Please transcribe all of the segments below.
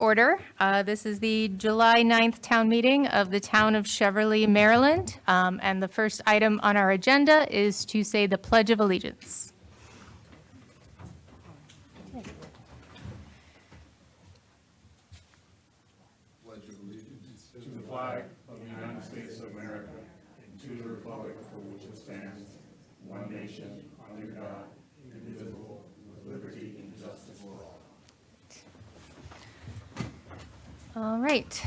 order. This is the July 9th town meeting of the town of Cheverly, Maryland. And the first item on our agenda is to say the Pledge of Allegiance. Pledge of allegiance to the flag of the United States of America and to the republic for which it stands, one nation, under God, indivisible, with liberty and justice for all. All right.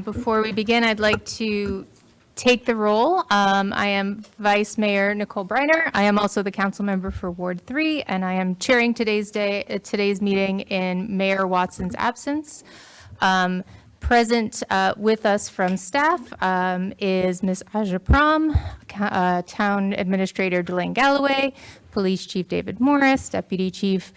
Before we begin, I'd like to take the roll. I am Vice Mayor Nicole Briner. I am also the council member for Ward 3, and I am chairing today's meeting in Mayor Watson's absence. Present with us from staff is Ms. Aja Pram, Town Administrator Delane Galloway, Police Chief David Morris, Deputy Chief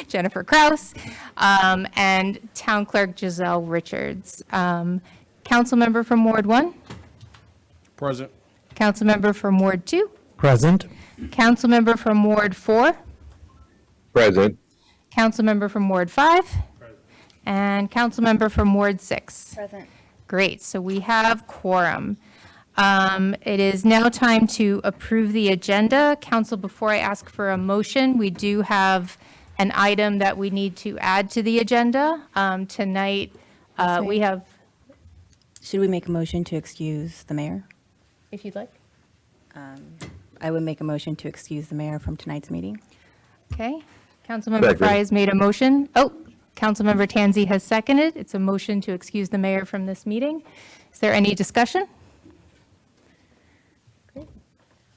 Jennifer Kraus, and Town Clerk Giselle Richards. Council member from Ward 1, Present. council member from Ward 2, Present. council member from Ward 4, Present. council member from Ward 5, and council member from Ward 6. Present. Great, so we have quorum. It is now time to approve the agenda. Council, before I ask for a motion, we do have an item that we need to add to the agenda. Tonight, we have, Should we make a motion to excuse the mayor? if you'd like. I would make a motion to excuse the mayor from tonight's meeting. Okay, Councilmember Second. Fry has made a motion. Oh, Councilmember Tansey has seconded. It's a motion to excuse the mayor from this meeting. Is there any discussion? Great.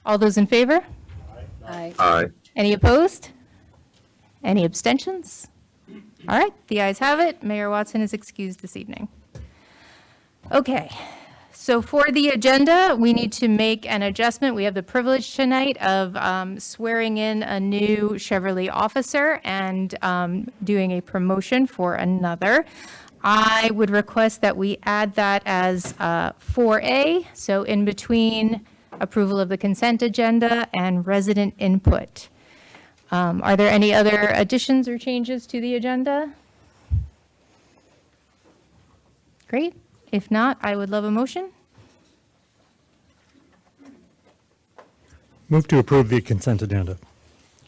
All those in favor? Aye. Aye. Any opposed? Any abstentions? All right, the ayes have it. Mayor Watson is excused this evening. Okay, so for the agenda, we need to make an adjustment. We have the privilege tonight of swearing in a new Cheverly officer and doing a promotion for another. I would request that we add that as 4A, so in between approval of the consent agenda and resident input. Are there any other additions or changes to the agenda? Great. If not, I would love a motion. Move to approve the consent agenda.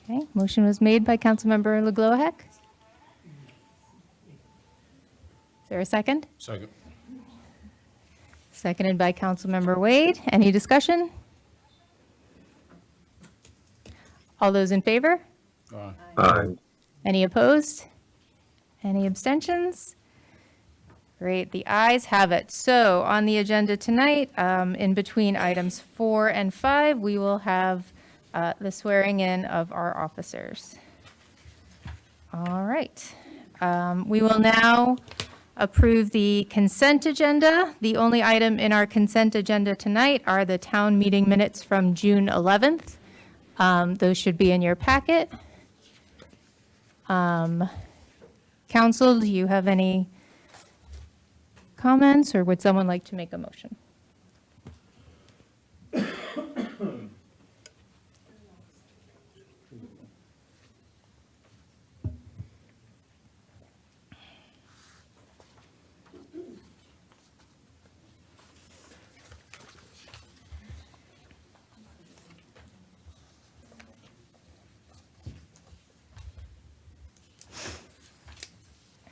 Okay, motion was made by Councilmember LeGloahec. Is there a second? Second. Seconded by Councilmember Wade. Any discussion? All those in favor? Aye. Aye. Any opposed? Any abstentions? Great, the ayes have it. So on the agenda tonight, in between items 4 and 5, we will have the swearing in of our officers. All right. We will now approve the consent agenda. The only item in our consent agenda tonight are the town meeting minutes from June 11th. Those should be in your packet. Council, do you have any comments, or would someone like to make a motion?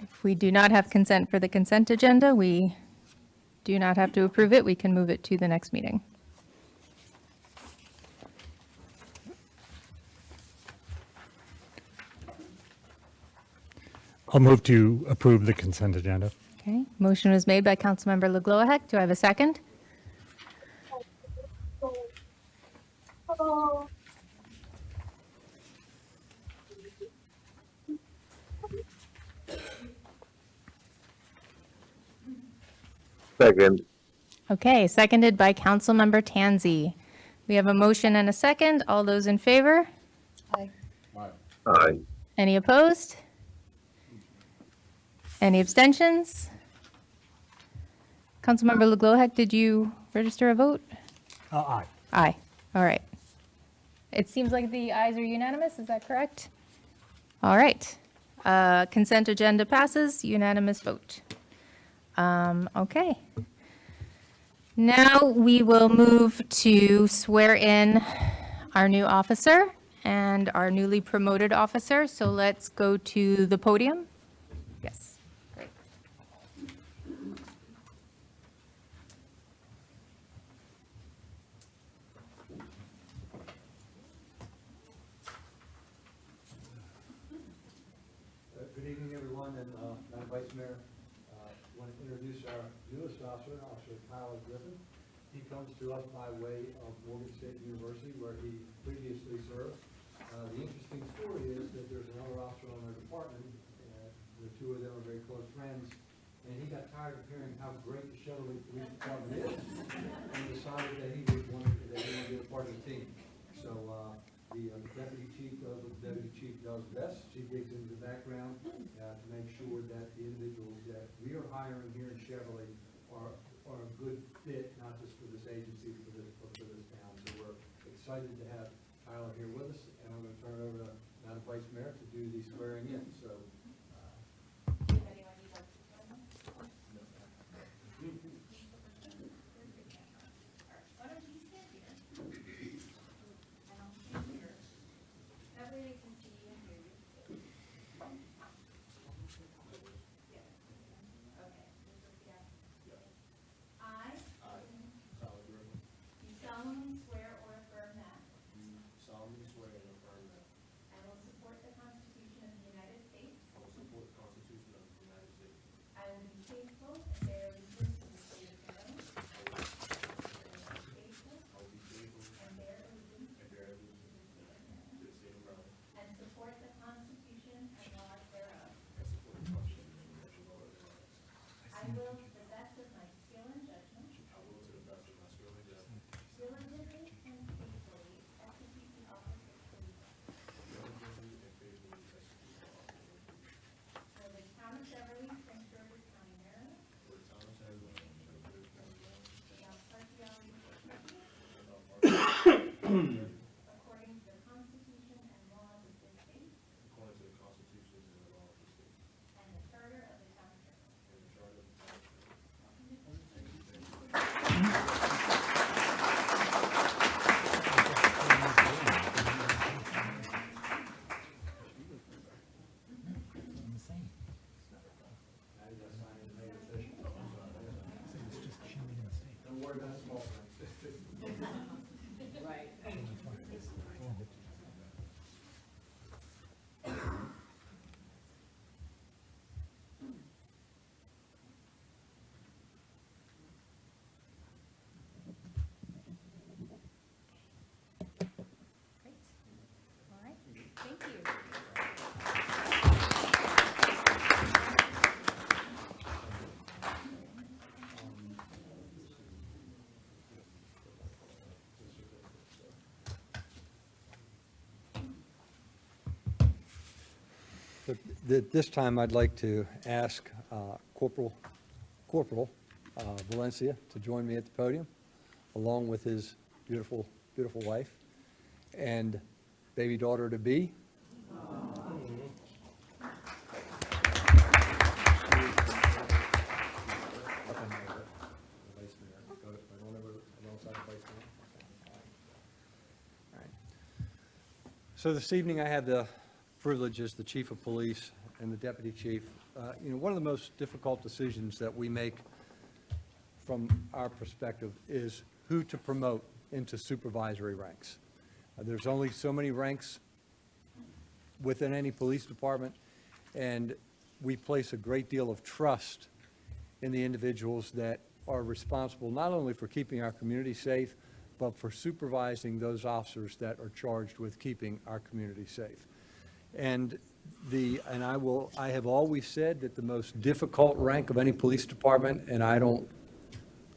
If we do not have consent for the consent agenda, we do not have to approve it. We can move it to the next meeting. I'll move to approve the consent agenda. Okay, motion was made by Councilmember LeGloahec. Do I have a second? Second. Okay, seconded by Councilmember Tansey. We have a motion and a second. All those in favor? Aye. Aye. Any opposed? Any abstentions? Councilmember LeGloahec, did you register a vote? Aye. Aye. All right. It seems like the ayes are unanimous. Is that correct? All right. Consent agenda passes, unanimous vote. Okay. Now we will move to swear in our new officer and our newly promoted officer. So let's go to the podium. Yes, great. Good evening, everyone, and Madam Vice Mayor, I want to introduce our newest officer, Officer Kyle Griffin. He comes to us by way of Morgan State University, where he previously served. The interesting story is that there's another officer on our department, the two of them are very close friends, and he got tired of hearing how great the Cheverly Police Department is, and decided that he would want to be a part of the team. So, the deputy chief does what the deputy chief does best. She digs into the background to make sure that the individuals that we are hiring here in Cheverly are a good fit, not just for this agency, but for this town. So we're excited to have Tyler here with us, and I'm going to turn it over to Madam Vice Mayor to do the swearing in. So. Solemnly swear and affirm that I will support the Constitution of the United States. I will support the Constitution of the United States. I will be faithful and bear allegiance to the state of Maryland. I will be faithful And bear allegiance and bear allegiance to the state of Maryland and support the Constitution and laws thereof. and support the Constitution and the laws thereof. I will, to the best of my skill and judgment, I will, to the best of my skill and judgment, diligently and faithfully execute the office of police diligently and faithfully execute the office of police for the town of Cheverly, Prince George's County, Maryland, for the town of Cheverly, Cheverly County, Maryland, without partiality or prejudice, without partiality, according to the Constitution and laws of this state according to the Constitution and the law of the state, and the charter of the town of Cheverly. and the charter of the town of Cheverly. Don't worry about small things. Great. All right, thank you. But this time, I'd like to ask Corporal Valencia to join me at the podium, along with his beautiful, beautiful wife and baby daughter-to-be. So this evening, I have the privilege as the chief of police and the deputy chief. One of the most difficult decisions that we make from our perspective is who to promote into supervisory ranks. There's only so many ranks within any police department, and we place a great deal of trust in the individuals that are responsible not only for keeping our community safe, but for supervising those officers that are charged with keeping our community safe. And I have always said that the most difficult rank of any police department, and I don't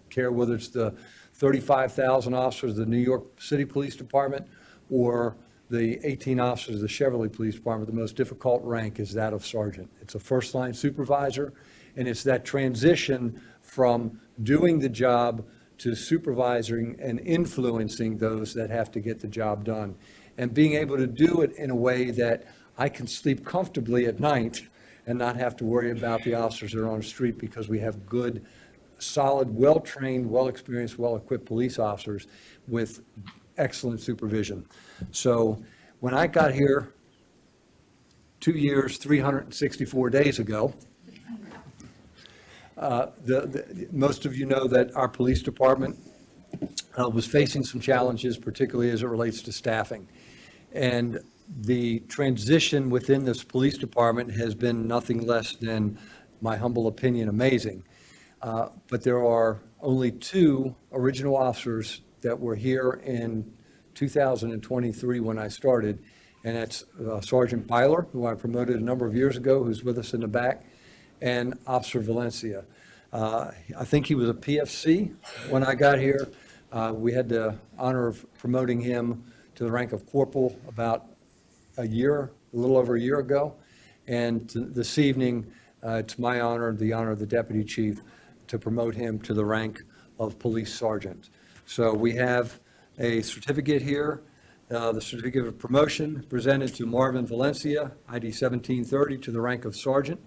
care whether it's the 35,000 officers of the New York City Police Department or the 18 officers of the Cheverly Police Department, the most difficult rank is that of sergeant. It's a first-line supervisor, and it's that transition from doing the job to supervising and influencing those that have to get the job done, and being able to do it in a way that I can sleep comfortably at night and not have to worry about the officers that are on the street because we have good, solid, well-trained, well-experienced, well-equipped police officers with excellent supervision. So when I got here 2 years, 364 days ago, most of you know that our police department was facing some challenges, particularly as it relates to staffing. And the transition within this police department has been nothing less than, my humble opinion, amazing. But there are only 2 original officers that were here in 2023 when I started, and that's Sergeant Byler, who I promoted a number of years ago, who's with us in the back, and Officer Valencia. I think he was a PFC when I got here. We had the honor of promoting him to the rank of corporal about a little over a year ago. And this evening, it's my honor, the honor of the deputy chief, to promote him to the rank of police sergeant. So we have a certificate here, the certificate of promotion presented to Marvin Valencia, ID 1730, to the rank of sergeant.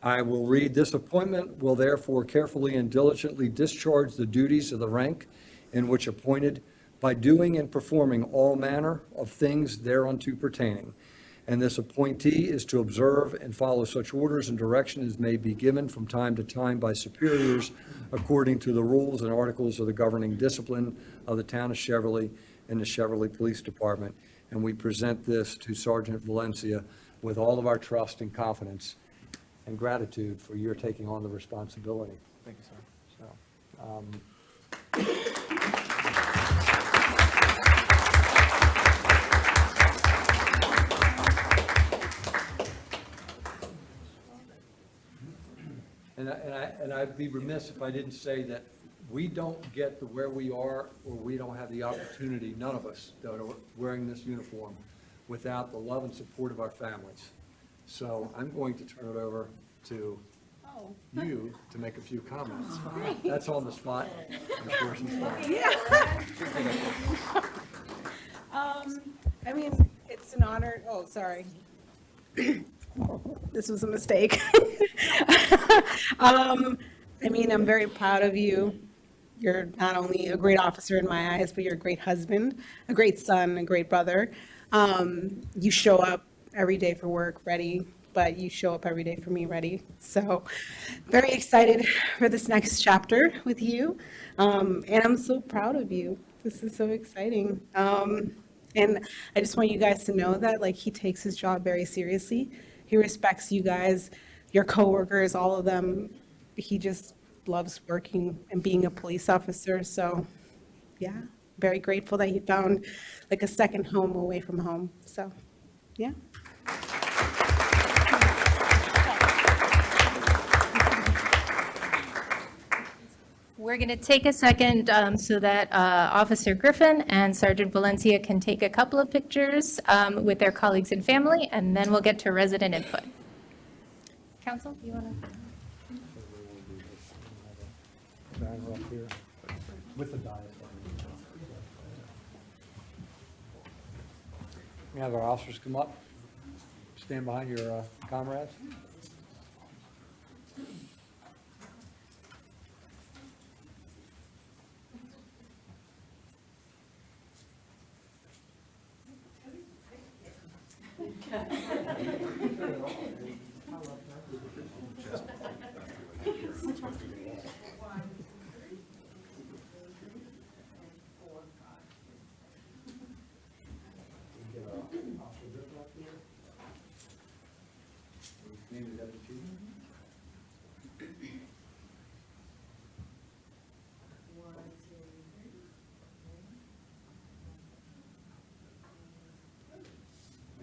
I will read, "This appointment will therefore carefully and diligently discharge the duties of the rank in which appointed by doing and performing all manner of things thereunto pertaining. And this appointee is to observe and follow such orders and direction as may be given from time to time by superiors according to the rules and articles of the governing discipline of the town of Cheverly and the Cheverly Police Department." And we present this to Sergeant Valencia with all of our trust and confidence and gratitude for your taking on the responsibility. Thank you, sir. And I'd be remiss if I didn't say that we don't get to where we are, or we don't have the opportunity, none of us that are wearing this uniform, without the love and support of our families. So I'm going to turn it over to you to make a few comments. That's on the spot. I'm sure she's fine. I mean, it's an honor, oh, sorry. This was a mistake. I mean, I'm very proud of you. You're not only a great officer in my eyes, but you're a great husband, a great son, a great brother. You show up every day for work ready, but you show up every day for me ready. So very excited for this next chapter with you. And I'm so proud of you. This is so exciting. And I just want you guys to know that, like, he takes his job very seriously. He respects you guys, your coworkers, all of them. He just loves working and being a police officer. So yeah, very grateful that he found like a second home away from home. So yeah. We're going to take a second so that Officer Griffin and Sergeant Valencia can take a couple of pictures with their colleagues and family, and then we'll get to resident input. Council, you want to? Banner up here with the diet. We have our officers come up, stand behind your comrades.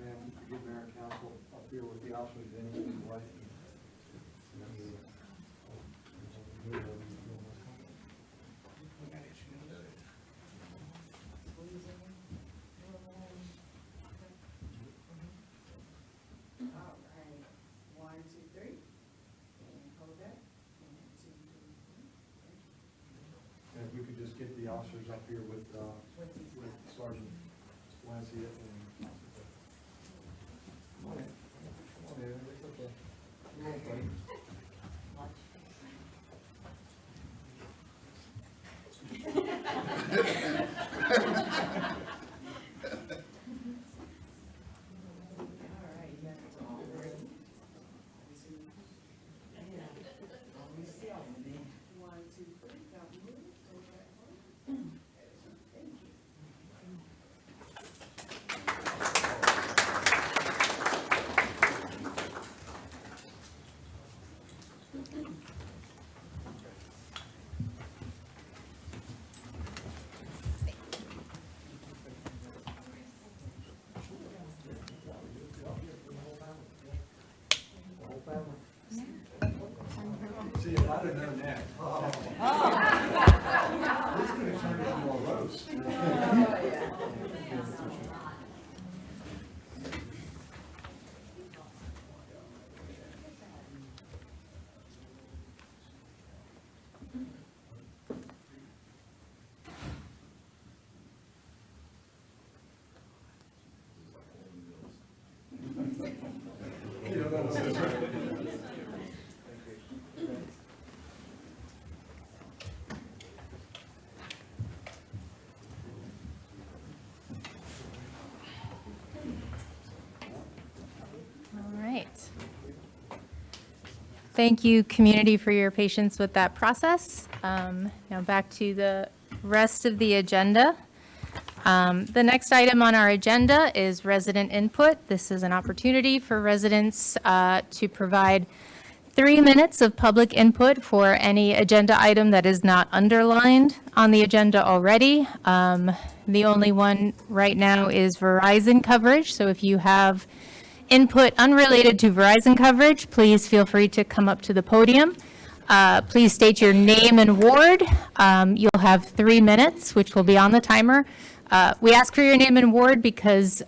And give Mayor and Council up here with the officers in and wife. All right, 1, 2, 3, and hold that, and 2, 3. And if we could just get the officers up here with Sergeant Valencia and One, two, three, don't move, hold that one. Thank you. See, if I'd have known that. This could have turned into a roast. All right. Thank you, community, for your patience with that process. Now back to the rest of the agenda. The next item on our agenda is resident input. This is an opportunity for residents to provide 3 minutes of public input for any agenda item that is not underlined on the agenda already. The only one right now is Verizon coverage, so if you have input unrelated to Verizon coverage, please feel free to come up to the podium. Please state your name and ward. You'll have 3 minutes, which will be on the timer. We ask for your name and ward because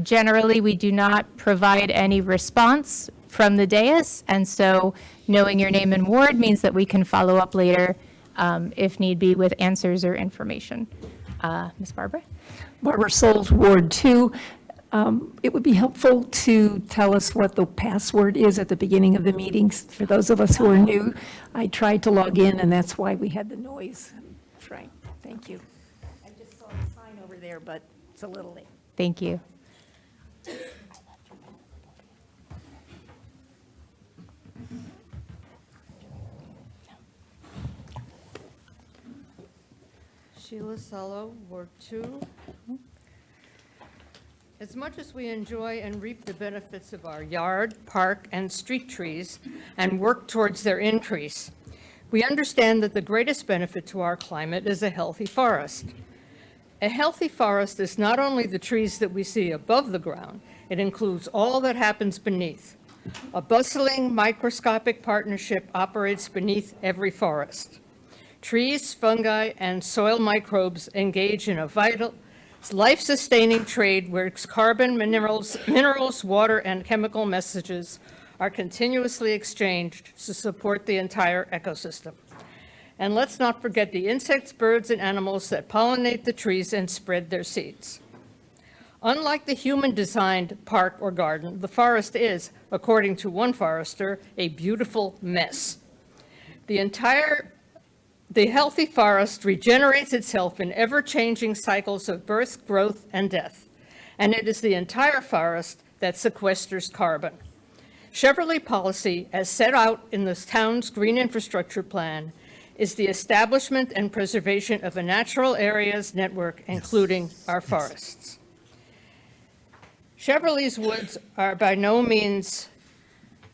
generally we do not provide any response from the dais, and so knowing your name and ward means that we can follow up later if need be with answers or information. Ms. Barbara? Barbara Souls, Ward 2. It would be helpful to tell us what the password is at the beginning of the meetings. For those of us who are new, I tried to log in, and that's why we had the noise. Frank, thank you. I just saw the sign over there, but it's a little late. Thank you. Sheila Solo, Ward 2. As much as we enjoy and reap the benefits of our yard, park, and street trees and work towards their increase, we understand that the greatest benefit to our climate is a healthy forest. A healthy forest is not only the trees that we see above the ground, it includes all that happens beneath. A bustling microscopic partnership operates beneath every forest. Trees, fungi, and soil microbes engage in a vital, life-sustaining trade where carbon, minerals, water, and chemical messages are continuously exchanged to support the entire ecosystem. And let's not forget the insects, birds, and animals that pollinate the trees and spread their seeds. Unlike the human-designed park or garden, the forest is, according to one forester, a beautiful mess. The healthy forest regenerates itself in ever-changing cycles of birth, growth, and death, and it is the entire forest that sequesters carbon. Cheverly policy, as set out in the town's green infrastructure plan, is the establishment and preservation of a natural areas network, including our forests. Cheverly's woods are by no means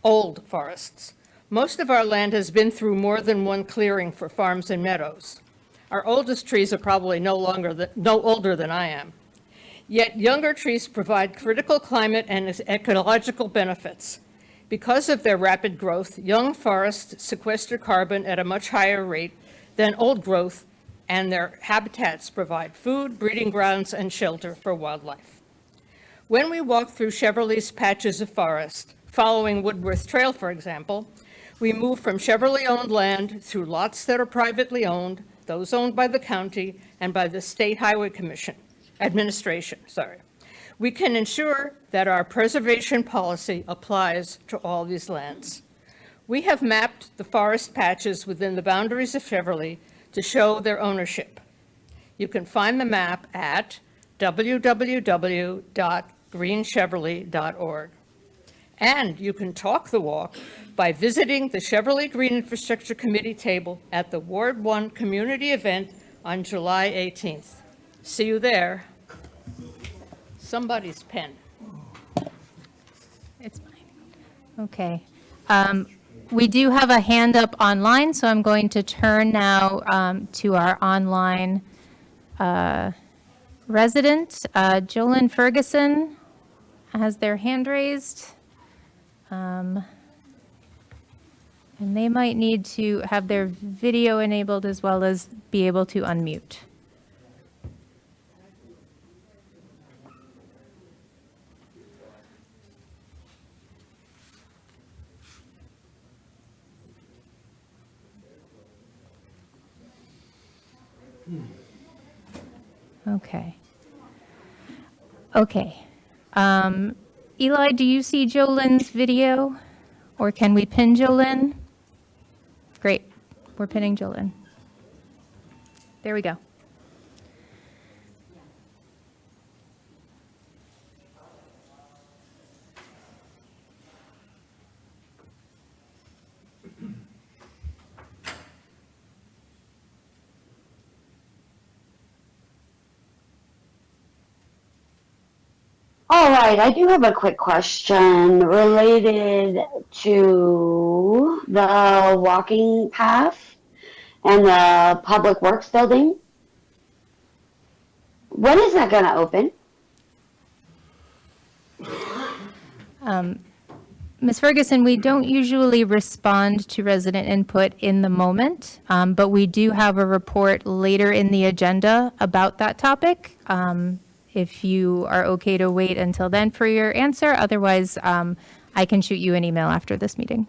old forests. Most of our land has been through more than one clearing for farms and meadows. Our oldest trees are probably no older than I am. Yet younger trees provide critical climate and ecological benefits. Because of their rapid growth, young forests sequester carbon at a much higher rate than old growth, and their habitats provide food, breeding grounds, and shelter for wildlife. When we walk through Cheverly's patches of forest, following Woodworth Trail, for example, we move from Cheverly-owned land through lots that are privately owned, those owned by the county and by the State Highway Administration. we can ensure that our preservation policy applies to all these lands. We have mapped the forest patches within the boundaries of Cheverly to show their ownership. You can find the map at www.greencheverly.org. And you can talk the walk by visiting the Cheverly Green Infrastructure Committee table at the Ward 1 community event on July 18th. See you there. Somebody's pen. It's fine. Okay. We do have a hand up online, so I'm going to turn now to our online resident. Jolyn Ferguson has their hand raised. And they might need to have their video enabled as well as be able to unmute. Okay. Okay. Eli, do you see Jolyn's video? Or can we pin Jolyn? Great. We're pinning Jolyn. There we go. All right, I do have a quick question related to the walking path and the Public Works building. When is that going to open? Ms. Ferguson, we don't usually respond to resident input in the moment, but we do have a report later in the agenda about that topic. If you are okay to wait until then for your answer, otherwise I can shoot you an email after this meeting.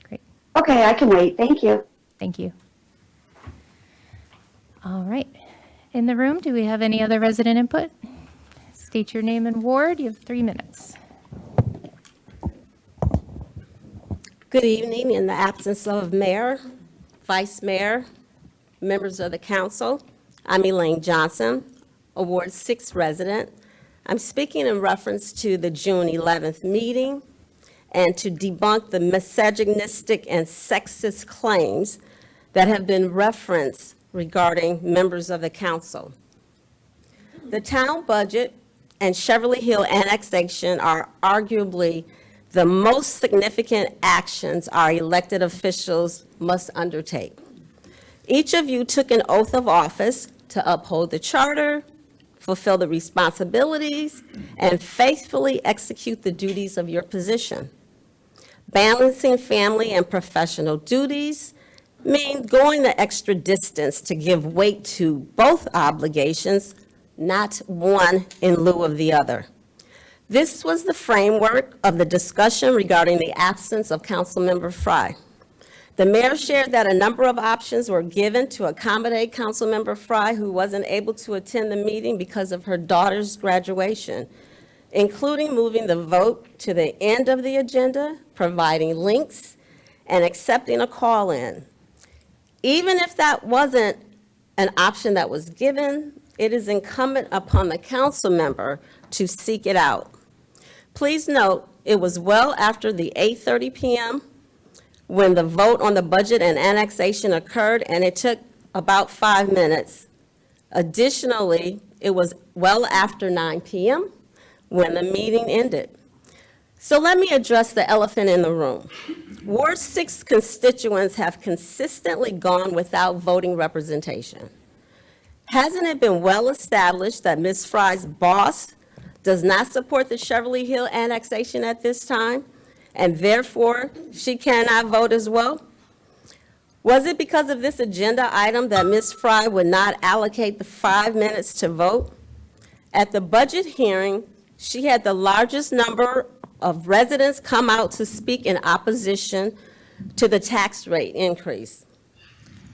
Great, Okay, I can wait. Thank you. thank you. All right, in the room, do we have any other resident input? State your name and ward, you have 3 minutes. Good evening. In the absence of mayor, vice mayor, members of the council, I'm Elaine Johnson, a Ward 6 resident. I'm speaking in reference to the June 11th meeting and to debunk the misogynistic and sexist claims that have been referenced regarding members of the council. The town budget and Cheverly Hill annexation are arguably the most significant actions our elected officials must undertake. Each of you took an oath of office to uphold the charter, fulfill the responsibilities, and faithfully execute the duties of your position. Balancing family and professional duties means going the extra distance to give weight to both obligations, not one in lieu of the other. This was the framework of the discussion regarding the absence of Councilmember Fry. The mayor shared that a number of options were given to accommodate Councilmember Fry, who wasn't able to attend the meeting because of her daughter's graduation, including moving the vote to the end of the agenda, providing links, and accepting a call-in. Even if that wasn't an option that was given, it is incumbent upon the council member to seek it out. Please note, it was well after the 8:30 p.m. when the vote on the budget and annexation occurred, and it took about 5 minutes. Additionally, it was well after 9 p.m. when the meeting ended. So let me address the elephant in the room. Ward 6 constituents have consistently gone without voting representation. Hasn't it been well established that Ms. Fry's boss does not support the Cheverly Hill annexation at this time, and therefore she cannot vote as well? Was it because of this agenda item that Ms. Fry would not allocate the 5 minutes to vote? At the budget hearing, she had the largest number of residents come out to speak in opposition to the tax rate increase.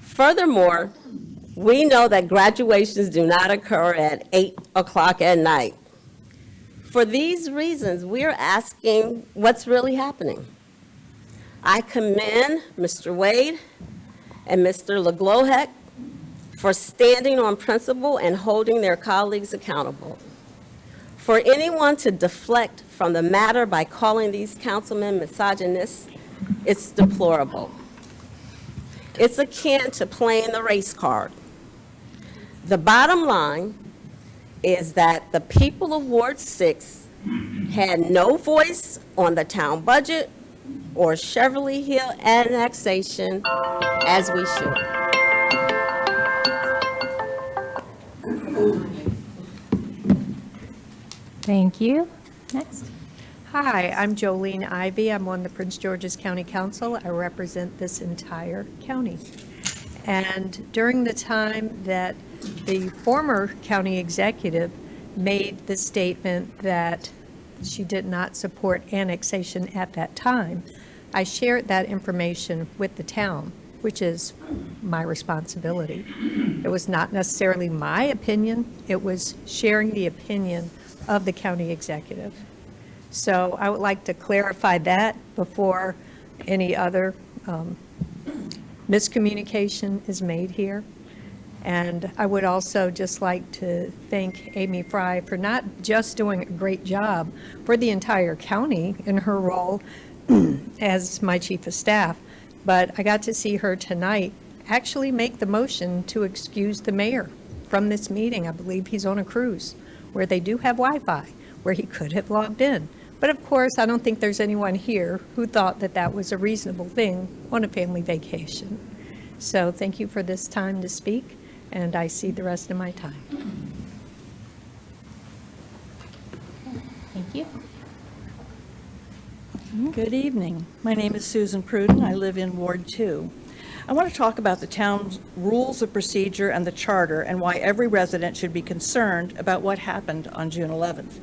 Furthermore, We know that graduations do not occur at 8 o'clock at night. For these reasons, we are asking what's really happening. I commend Mr. Wade and Mr. LeGlohec for standing on principle and holding their colleagues accountable. For anyone to deflect from the matter by calling these councilmen misogynists, it's deplorable. It's akin to playing the race card. The bottom line is that the people of Ward 6 had no voice on the town budget or Cheverly Hill annexation as we should. Thank you. Next. Hi, I'm Jolene Ivy. I'm on the Prince George's County Council. I represent this entire county. And during the time that the former county executive made the statement that she did not support annexation at that time, I shared that information with the town, which is my responsibility. It was not necessarily my opinion, it was sharing the opinion of the county executive. So I would like to clarify that before any other miscommunication is made here. And I would also just like to thank Amy Fry for not just doing a great job for the entire county in her role as my chief of staff, but I got to see her tonight actually make the motion to excuse the mayor from this meeting. I believe he's on a cruise where they do have Wi-Fi, where he could have logged in. But of course, I don't think there's anyone here who thought that that was a reasonable thing on a family vacation. So thank you for this time to speak, and I see the rest of my time. Thank you. Good evening. My name is Susan Pruden. I live in Ward 2. I want to talk about the town's rules of procedure and the charter and why every resident should be concerned about what happened on June 11th.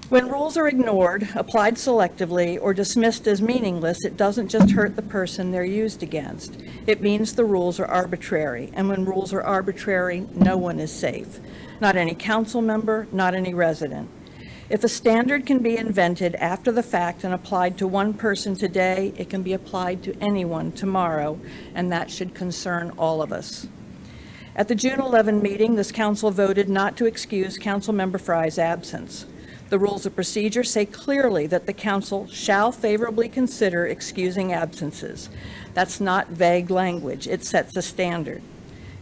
When rules are ignored, applied selectively, or dismissed as meaningless, it doesn't just hurt the person they're used against. It means the rules are arbitrary, and when rules are arbitrary, no one is safe. Not any council member, not any resident. If a standard can be invented after the fact and applied to one person today, it can be applied to anyone tomorrow, and that should concern all of us. At the June 11 meeting, this council voted not to excuse Councilmember Fry's absence. The rules of procedure say clearly that the council shall favorably consider excusing absences. That's not vague language. It sets a standard.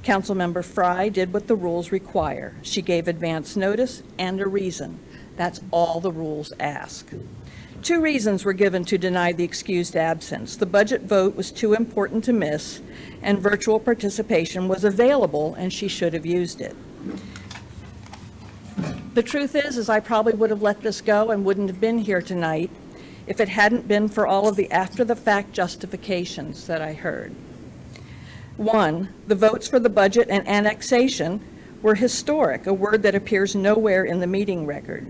Councilmember Fry did what the rules require. She gave advance notice and a reason. That's all the rules ask. 2 reasons were given to deny the excused absence. The budget vote was too important to miss, and virtual participation was available, and she should have used it. The truth is I probably would have let this go and wouldn't have been here tonight if it hadn't been for all of the after-the-fact justifications that I heard. 1, the votes for the budget and annexation were historic, a word that appears nowhere in the meeting record.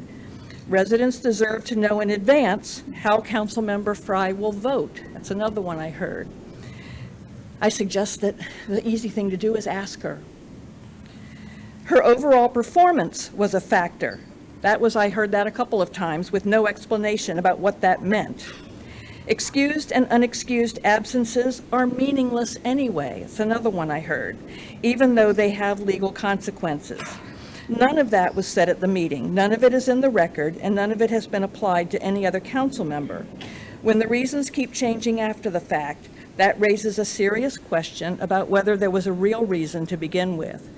Residents deserve to know in advance how Councilmember Fry will vote. That's another one I heard. I suggest that the easy thing to do is ask her. Her overall performance was a factor. I heard that a couple of times with no explanation about what that meant. Excused and unexcused absences are meaningless anyway. It's another one I heard, even though they have legal consequences. None of that was said at the meeting. None of it is in the record, and none of it has been applied to any other council member. When the reasons keep changing after the fact, that raises a serious question about whether there was a real reason to begin with.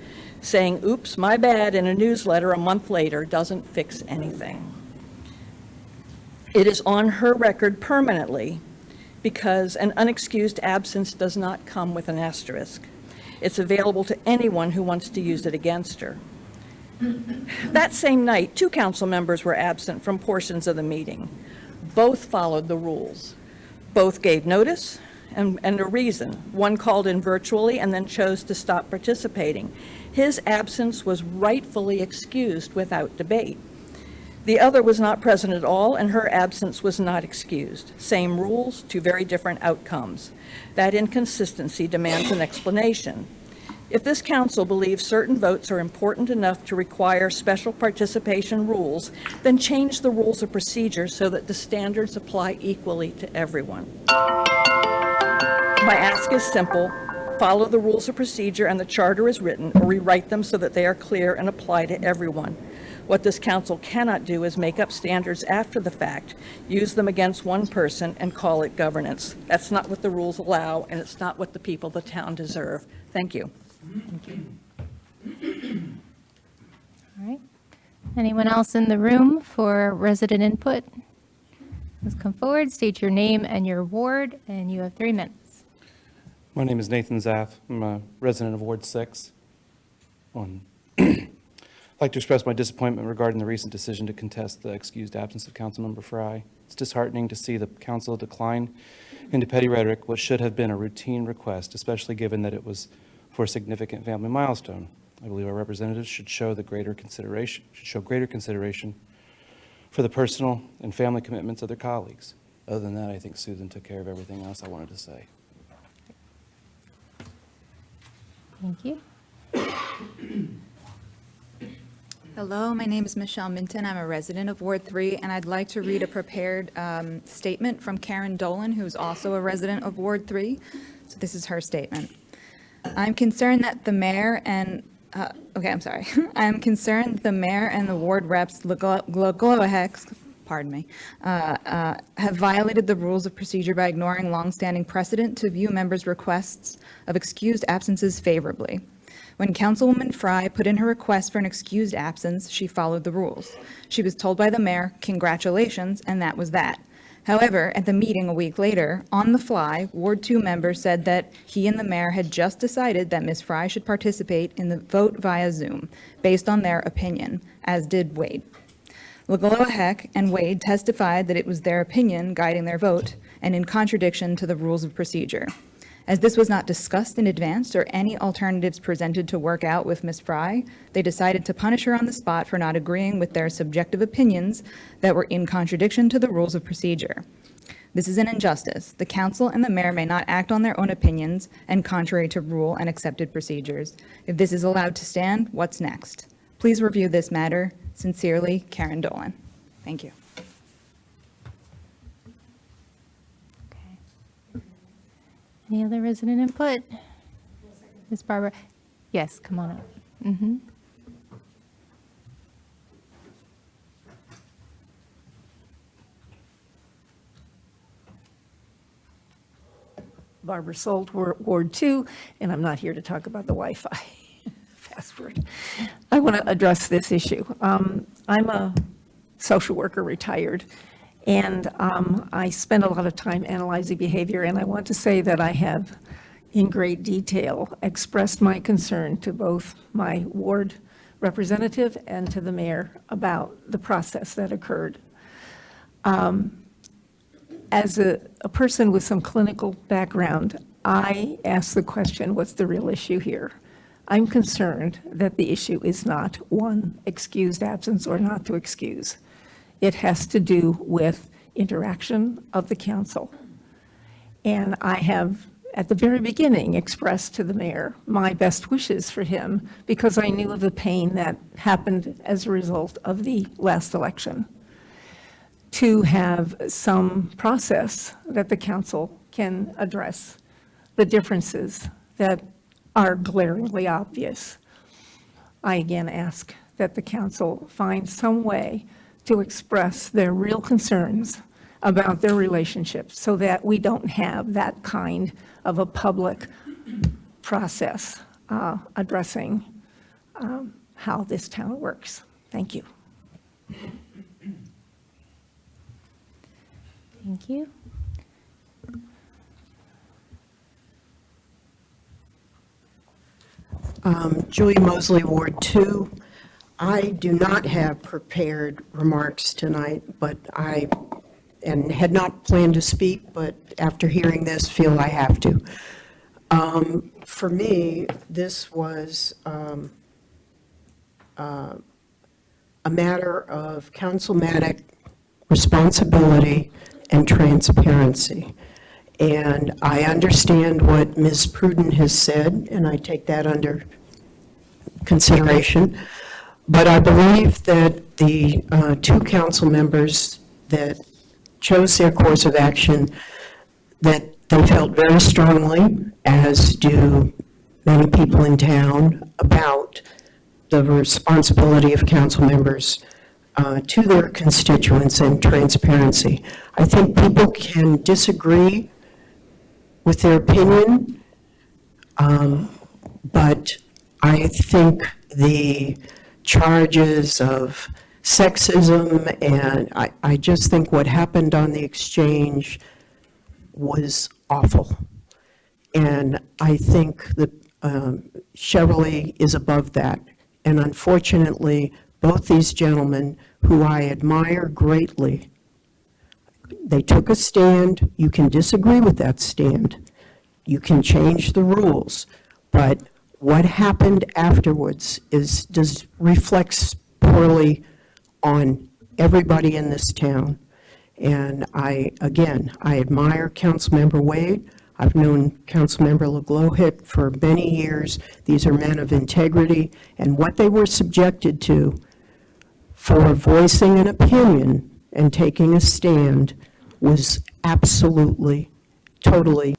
Saying, oops, my bad, in a newsletter a month later doesn't fix anything. It is on her record permanently because an unexcused absence does not come with an asterisk. It's available to anyone who wants to use it against her. That same night, 2 council members were absent from portions of the meeting. Both followed the rules. Both gave notice and a reason. One called in virtually and then chose to stop participating. His absence was rightfully excused without debate. The other was not present at all, and her absence was not excused. Same rules, 2 very different outcomes. That inconsistency demands an explanation. If this council believes certain votes are important enough to require special participation rules, then change the rules of procedure so that the standards apply equally to everyone. My ask is simple: follow the rules of procedure and the charter as written, or rewrite them so that they are clear and apply to everyone. What this council cannot do is make up standards after the fact, use them against one person, and call it governance. That's not what the rules allow, and it's not what the people of the town deserve. Thank you. All right. Anyone else in the room for resident input? Please come forward, state your name and your ward, and you have 3 minutes. My name is Nathan Zaff. I'm a resident of Ward 6. I'd like to express my disappointment regarding the recent decision to contest the excused absence of Councilmember Fry. It's disheartening to see the council decline into petty rhetoric what should have been a routine request, especially given that it was for a significant family milestone. I believe our representatives should show greater consideration for the personal and family commitments of their colleagues. Other than that, I think Susan took care of everything else I wanted to say. Thank you. Hello, my name is Michelle Minton. I'm a resident of Ward 3, and I'd like to read a prepared statement from Karen Dolan, who's also a resident of Ward 3. So this is her statement. I'm concerned that the mayor and, I'm concerned that the mayor and the ward reps, pardon me, have violated the rules of procedure by ignoring longstanding precedent to view members' requests of excused absences favorably. When Councilwoman Fry put in her request for an excused absence, she followed the rules. She was told by the mayor, "Congratulations," and that was that. However, at the meeting a week later, on the fly, Ward 2 members said that he and the mayor had just decided that Ms. Fry should participate in the vote via Zoom, based on their opinion, as did Wade. Lagoa Heck and Wade testified that it was their opinion guiding their vote, and in contradiction to the rules of procedure. As this was not discussed in advance or any alternatives presented to work out with Ms. Fry, they decided to punish her on the spot for not agreeing with their subjective opinions that were in contradiction to the rules of procedure. This is an injustice. The council and the mayor may not act on their own opinions and contrary to rule and accepted procedures. If this is allowed to stand, what's next? Please review this matter. Sincerely, Karen Dolan. Thank you. Any other resident input? Ms. Barbara? Yes, come on up. Barbara Solt, Ward 2, and I'm not here to talk about the Wi-Fi password. I want to address this issue. I'm a social worker, retired, and I spend a lot of time analyzing behavior, and I want to say that I have, in great detail, expressed my concern to both my ward representative and to the mayor about the process that occurred. As a person with some clinical background, I ask the question, what's the real issue here? I'm concerned that the issue is not one, excused absence or not to excuse. It has to do with interaction of the council. And I have, at the very beginning, expressed to the mayor my best wishes for him because I knew of the pain that happened as a result of the last election. To have some process that the council can address the differences that are glaringly obvious. I again ask that the council find some way to express their real concerns about their relationship so that we don't have that kind of a public process addressing how this town works. Thank you. Thank you. Julie Mosley, Ward 2. I do not have prepared remarks tonight, but and had not planned to speak, but after hearing this, feel I have to. For me, this was a matter of councilmatic responsibility and transparency. And I understand what Ms. Pruden has said, and I take that under consideration. But I believe that the two council members that chose their course of action, that they felt very strongly, as do many people in town, about the responsibility of council members to their constituents and transparency. I think people can disagree with their opinion, but I think the charges of sexism, and I just think what happened on the exchange was awful. And I think that Cheverly is above that. And unfortunately, both these gentlemen, who I admire greatly, they took a stand. You can disagree with that stand. You can change the rules. But what happened afterwards reflects poorly on everybody in this town. And I admire Councilmember Wade. I've known Councilmember LeGlohic for many years. These are men of integrity, and what they were subjected to for voicing an opinion and taking a stand was absolutely, totally.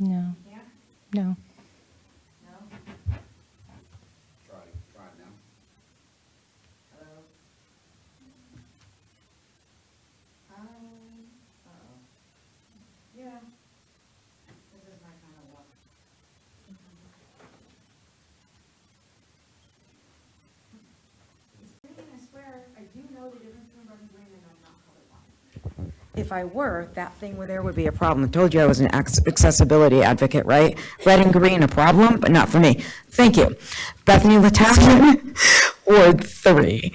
No. No. Try it now. Yeah. This is my kind of luck. I swear, I do know the difference between red and green, and I'm not colorblind. If I were, that thing there would be a problem. I told you I was an accessibility advocate, right? Red and green, a problem, but not for me. Thank you. Bethany Latalian, Ward 3.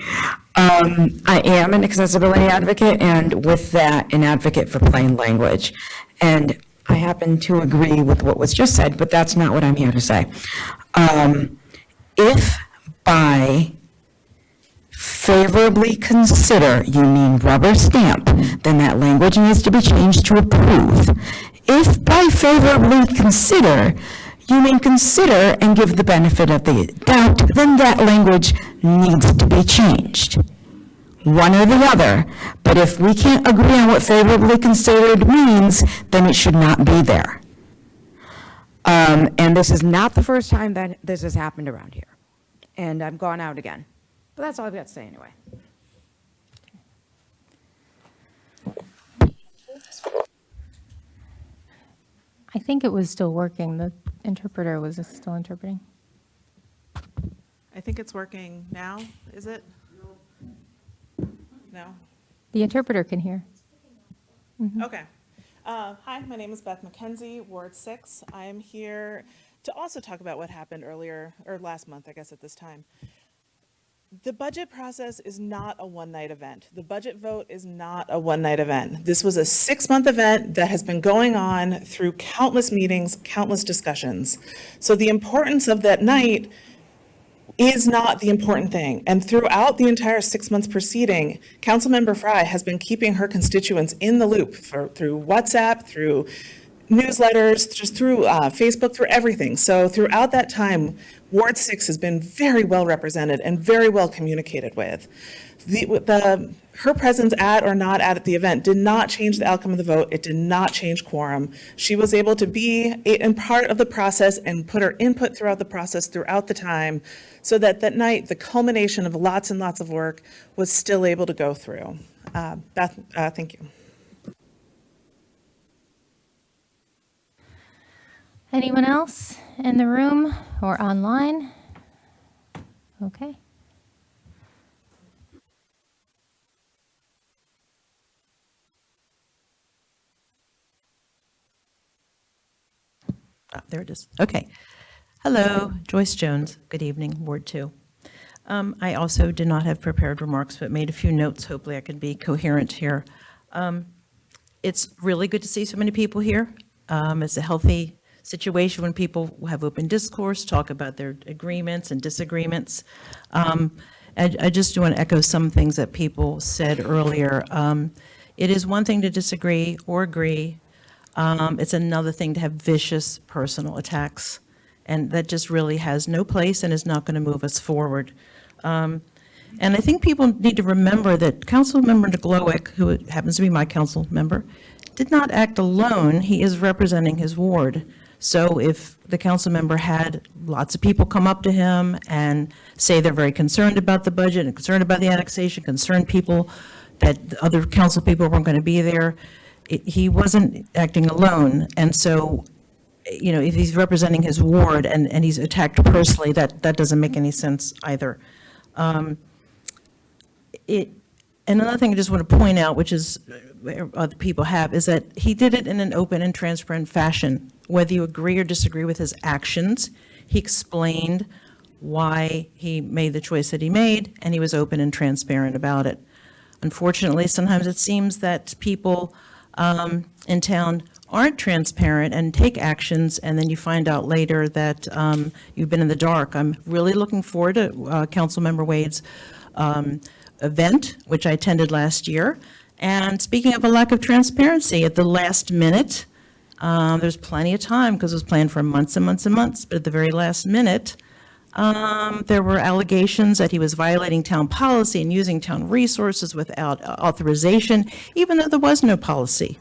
I am an accessibility advocate, and with that, an advocate for plain language. And I happen to agree with what was just said, but that's not what I'm here to say. If by favorably consider you mean rubber stamp, then that language needs to be changed to approve. If by favorably consider you mean consider and give the benefit of the doubt, then that language needs to be changed. One or the other. But if we can't agree on what favorably considered means, then it should not be there. And this is not the first time that this has happened around here. And I've gone out again. But that's all I've got to say anyway. I think it was still working. The interpreter was still interpreting. I think it's working now, is it? No? The interpreter can hear. Okay. Hi, my name is Beth McKenzie, Ward 6. I am here to also talk about what happened earlier, or last month, I guess at this time. The budget process is not a one-night event. The budget vote is not a one-night event. This was a 6-month event that has been going on through countless meetings, countless discussions. So the importance of that night is not the important thing. And throughout the entire 6 months proceeding, Councilmember Fry has been keeping her constituents in the loop through WhatsApp, through newsletters, just through Facebook, through everything. So throughout that time, Ward 6 has been very well represented and very well communicated with. Her presence at or not at the event did not change the outcome of the vote. It did not change quorum. She was able to be in part of the process and put her input throughout the process throughout the time, so that that night, the culmination of lots and lots of work was still able to go through. Beth, thank you. Anyone else in the room or online? Okay. There it is. Okay. Hello, Joyce Jones. Good evening, Ward 2. I also did not have prepared remarks, but made a few notes. Hopefully I could be coherent here. It's really good to see so many people here. It's a healthy situation when people have open discourse, talk about their agreements and disagreements. I just want to echo some things that people said earlier. It is one thing to disagree or agree. It's another thing to have vicious personal attacks. And that just really has no place and is not going to move us forward. And I think people need to remember that Councilmember Neglowick, who happens to be my council member, did not act alone. He is representing his ward. So if the council member had lots of people come up to him and say they're very concerned about the budget and concerned about the annexation, concerned people that other council people weren't going to be there, he wasn't acting alone. And so, you know, if he's representing his ward and he's attacked personally, that doesn't make any sense either. And another thing I just want to point out, which is other people have, is that he did it in an open and transparent fashion. Whether you agree or disagree with his actions, he explained why he made the choice that he made, and he was open and transparent about it. Unfortunately, sometimes it seems that people in town aren't transparent and take actions, and then you find out later that you've been in the dark. I'm really looking forward to Councilmember Wade's event, which I attended last year. And speaking of a lack of transparency, at the last minute, there's plenty of time because it was planned for months and months and months, but at the very last minute, there were allegations that he was violating town policy and using town resources without authorization, even though there was no policy.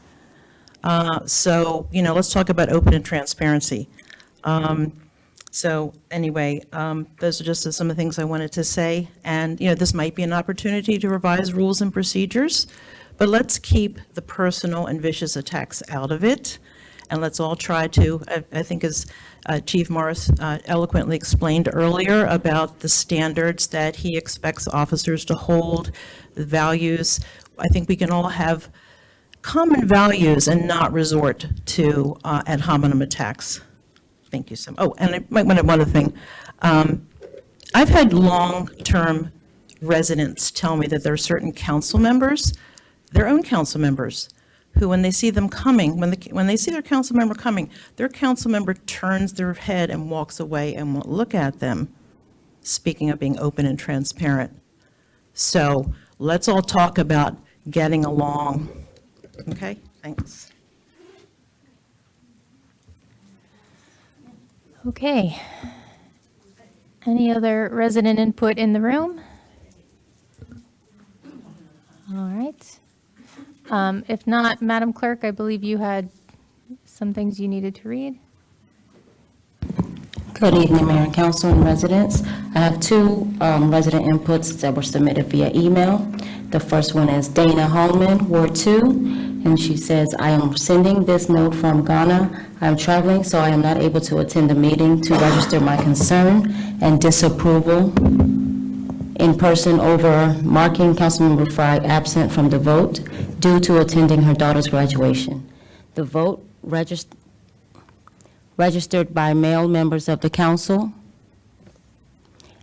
So, you know, let's talk about open and transparency. So anyway, those are just some of the things I wanted to say. And, you know, this might be an opportunity to revise rules and procedures, but let's keep the personal and vicious attacks out of it. And let's all try to, I think as Chief Morris eloquently explained earlier about the standards that he expects officers to hold, the values, I think we can all have common values and not resort to ad hominem attacks. Thank you so much. Oh, and I might want one other thing. I've had long-term residents tell me that there are certain council members, their own council members, who when they see them coming, when they see their council member coming, their council member turns their head and walks away and won't look at them, speaking of being open and transparent. So let's all talk about getting along. Okay, thanks. Okay. Any other resident input in the room? All right. If not, Madam Clerk, I believe you had some things you needed to read. Good evening, Mayor and Council and residents. I have two resident inputs that were submitted via email. The first one is Dana Holman, Ward 2, and she says, I am sending this note from Ghana. I am traveling, so I am not able to attend the meeting to register my concern and disapproval in person over marking Councilmember Fry absent from the vote due to attending her daughter's graduation. The vote registered by male members of the council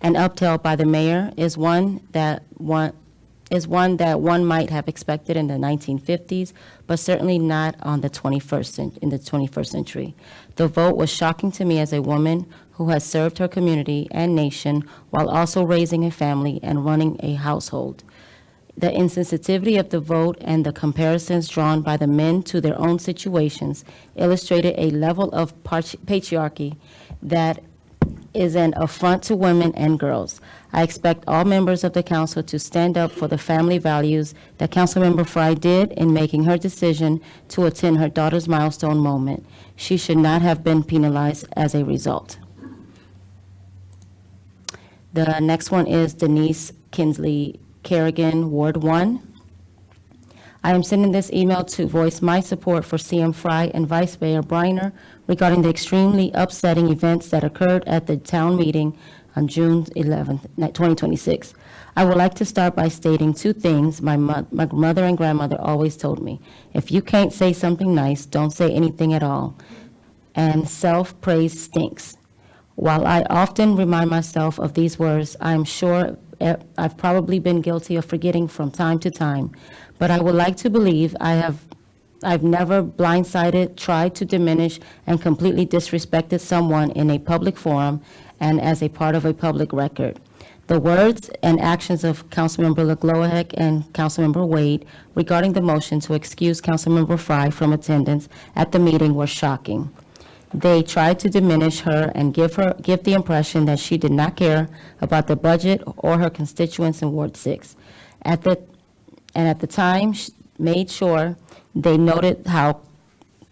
and upheld by the mayor is one that one might have expected in the 1950s, but certainly not in the 21st century. The vote was shocking to me as a woman who has served her community and nation while also raising a family and running a household. The insensitivity of the vote and the comparisons drawn by the men to their own situations illustrated a level of patriarchy that is an affront to women and girls. I expect all members of the council to stand up for the family values that Councilmember Fry did in making her decision to attend her daughter's milestone moment. She should not have been penalized as a result. The next one is Denise Kinsley Kerrigan, Ward 1. I am sending this email to voice my support for CM Fry and Vice Mayor Briner regarding the extremely upsetting events that occurred at the town meeting on June 11th, 2026. I would like to start by stating two things my mother and grandmother always told me. If you can't say something nice, don't say anything at all. And self-praise stinks. While I often remind myself of these words, I'm sure I've probably been guilty of forgetting from time to time, but I would like to believe I've never blindsided, tried to diminish, and completely disrespected someone in a public forum and as a part of a public record. The words and actions of Councilmember LeGloahec and Councilmember Wade regarding the motion to excuse Councilmember Fry from attendance at the meeting were shocking. They tried to diminish her and give the impression that she did not care about the budget or her constituents in Ward 6. At the time, made sure they noted how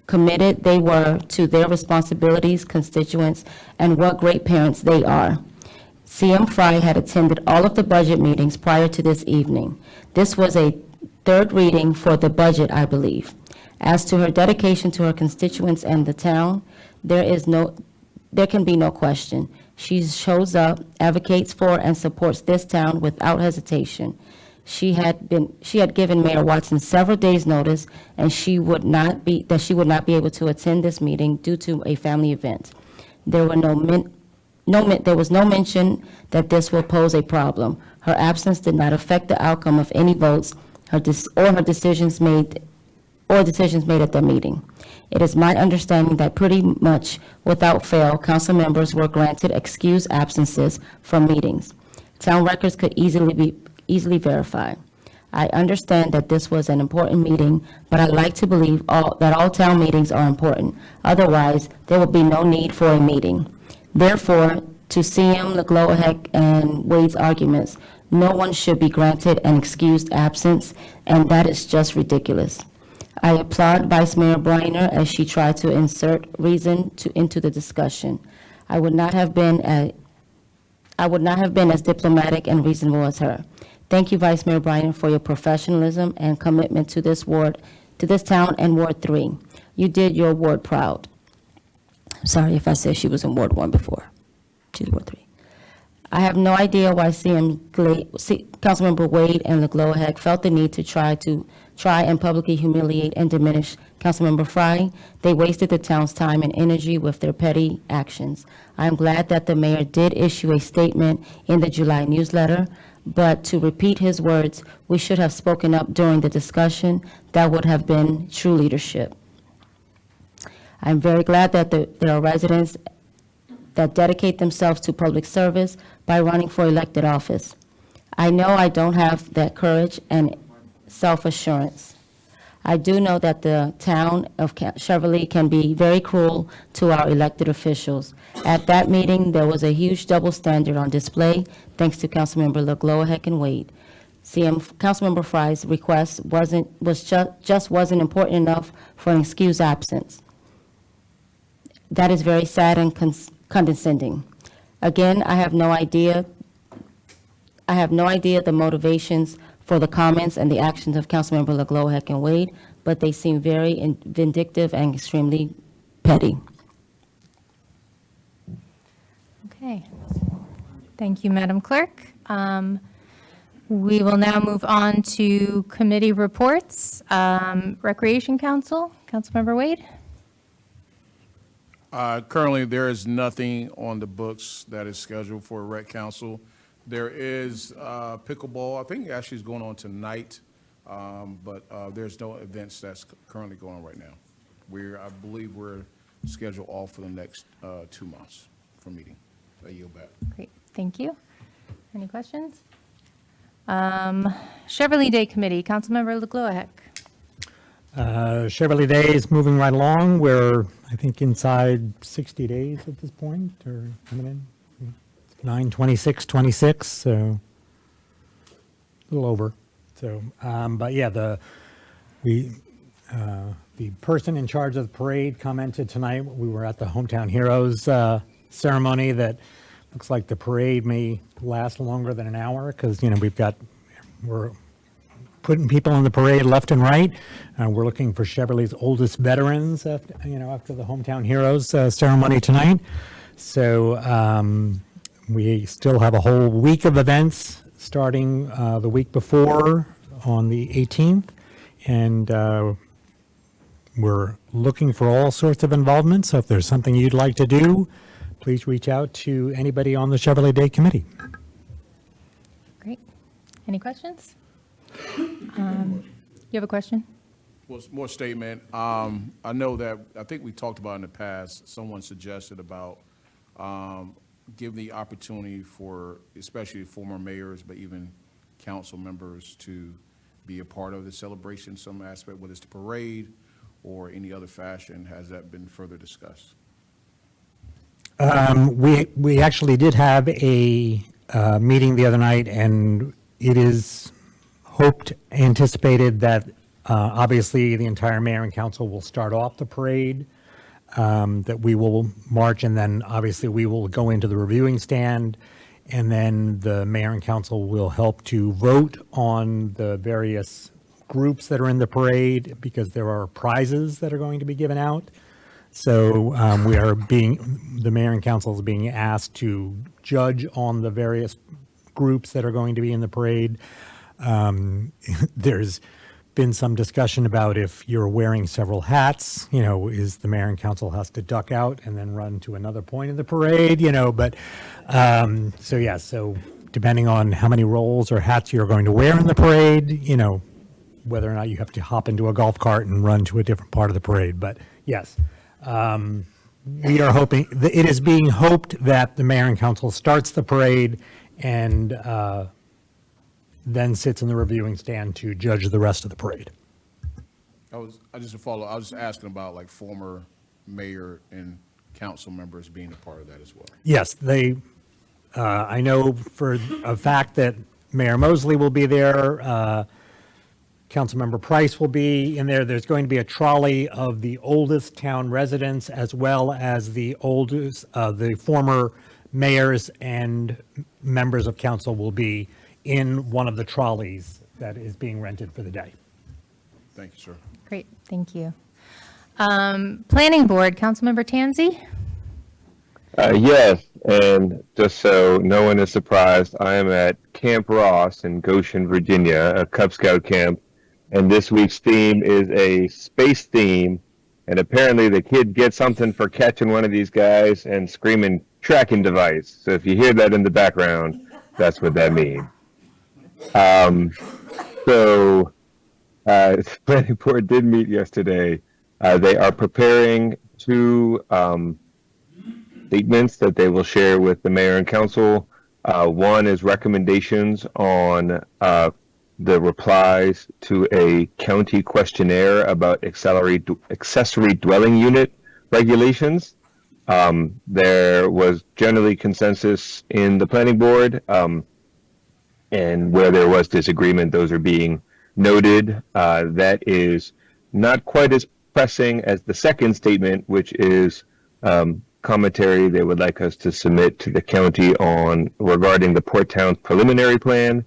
committed they were to their responsibilities, constituents, and what great parents they are. CM Fry had attended all of the budget meetings prior to this evening. This was a third reading for the budget, I believe. As to her dedication to her constituents and the town, there can be no question. She shows up, advocates for, and supports this town without hesitation. She had given Mayor Watson several days' notice, and she would not be able to attend this meeting due to a family event. There was no mention that this will pose a problem. Her absence did not affect the outcome of any votes or decisions made at the meeting. It is my understanding that pretty much without fail, council members were granted excused absences from meetings. Town records could easily verify. I understand that this was an important meeting, but I like to believe that all town meetings are important. Otherwise, there will be no need for a meeting. Therefore, to CM LeGloahec and Wade's arguments, no one should be granted an excused absence, and that is just ridiculous. I applaud Vice Mayor Briner as she tried to insert reason into the discussion. I would not have been as diplomatic and reasonable as her. Thank you, Vice Mayor Briner, for your professionalism and commitment to this town and Ward 3. You did your ward proud. Sorry if I said she was in Ward 1 before. She's Ward 3. I have no idea why Councilmember Wade and LeGloahec felt the need to try and publicly humiliate and diminish Councilmember Fry. They wasted the town's time and energy with their petty actions. I am glad that the mayor did issue a statement in the July newsletter, but to repeat his words, we should have spoken up during the discussion. That would have been true leadership. I'm very glad that there are residents that dedicate themselves to public service by running for elected office. I know I don't have that courage and self-assurance. I do know that the town of Cheverly can be very cruel to our elected officials. At that meeting, there was a huge double standard on display, thanks to Councilmember LeGloahec and Wade. Councilmember Fry's request just wasn't important enough for an excused absence. That is very sad and condescending. Again, I have no idea the motivations for the comments and the actions of Councilmember LeGloahec and Wade, but they seem very vindictive and extremely petty. Okay. Thank you, Madam Clerk. We will now move on to committee reports. Recreation Council, Councilmember Wade. Currently, there is nothing on the books that is scheduled for Rec Council. There is pickleball. I think actually is going on tonight, but there's no events that's currently going on right now. I believe we're scheduled off for the next 2 months for meeting. I yield back. Great, thank you. Any questions? Cheverly Day Committee, Councilmember LeGloahec. Cheverly Day is moving right along. We're, I think, inside 60 days at this point, or coming in 9/26/26, so a little over. So, but yeah, the person in charge of the parade commented tonight. We were at the Hometown Heroes ceremony. That looks like the parade may last longer than an hour because we're putting people on the parade left and right. We're looking for Cheverly's oldest veterans after the Hometown Heroes ceremony tonight. So we still have a whole week of events starting the week before on the 18th. And we're looking for all sorts of involvement. So if there's something you'd like to do, please reach out to anybody on the Cheverly Day Committee. Great. Any questions? You have a question? Well, more statement. I know that, I think we talked about in the past, someone suggested about give the opportunity for, especially former mayors, but even council members to be a part of the celebration, some aspect, whether it's the parade or any other fashion. Has that been further discussed? We actually did have a meeting the other night, and it is anticipated that obviously the entire mayor and council will start off the parade, that we will march, and then obviously we will go into the reviewing stand, and then the mayor and council will help to vote on the various groups that are in the parade, because there are prizes that are going to be given out. So the mayor and council is being asked to judge on the various groups that are going to be in the parade. There's been some discussion about if you're wearing several hats, is the mayor and council has to duck out and then run to another point of the parade, but, so depending on how many roles or hats you're going to wear in the parade, whether or not you have to hop into a golf cart and run to a different part of the parade. But yes, we are hoping, it is being hoped that the mayor and council starts the parade and then sits in the reviewing stand to judge the rest of the parade. I was just asking about like former mayor and council members being a part of that as well. Yes, I know for a fact that Mayor Mosley will be there. Councilmember Price will be in there. There's going to be a trolley of the oldest town residents, as well as the former mayors and members of council will be in one of the trolleys that is being rented for the day. Thank you, sir. Great, thank you. Planning Board, Councilmember Tansey? Yes, and just so no one is surprised, I am at Camp Ross in Goshen, Virginia, a Cub Scout camp, and this week's theme is a space theme, and apparently the kid gets something for catching one of these guys and screaming tracking device. So if you hear that in the background, that's what that means. The planning board did meet yesterday. They are preparing two statements that they will share with the mayor and council. One is recommendations on the replies to a county questionnaire about accessory dwelling unit regulations. There was generally consensus in the planning board, and where there was disagreement, those are being noted. That is not quite as pressing as the second statement, which is commentary they would like us to submit to the county regarding the Port Towns preliminary plan.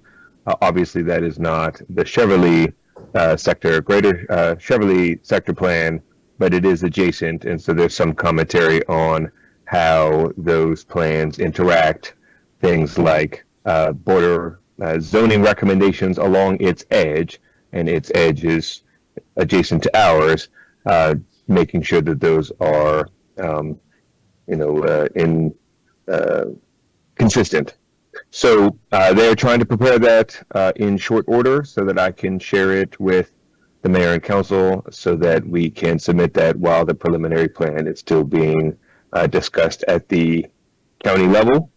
Obviously, that is not the Cheverly greater Cheverly sector plan, but it is adjacent, and so there's some commentary on how those plans interact, things like border zoning recommendations along its edge, and its edge is adjacent to ours, making sure that those are consistent. So they're trying to prepare that in short order so that I can share it with the mayor and council so that we can submit that while the preliminary plan is still being discussed at the county level.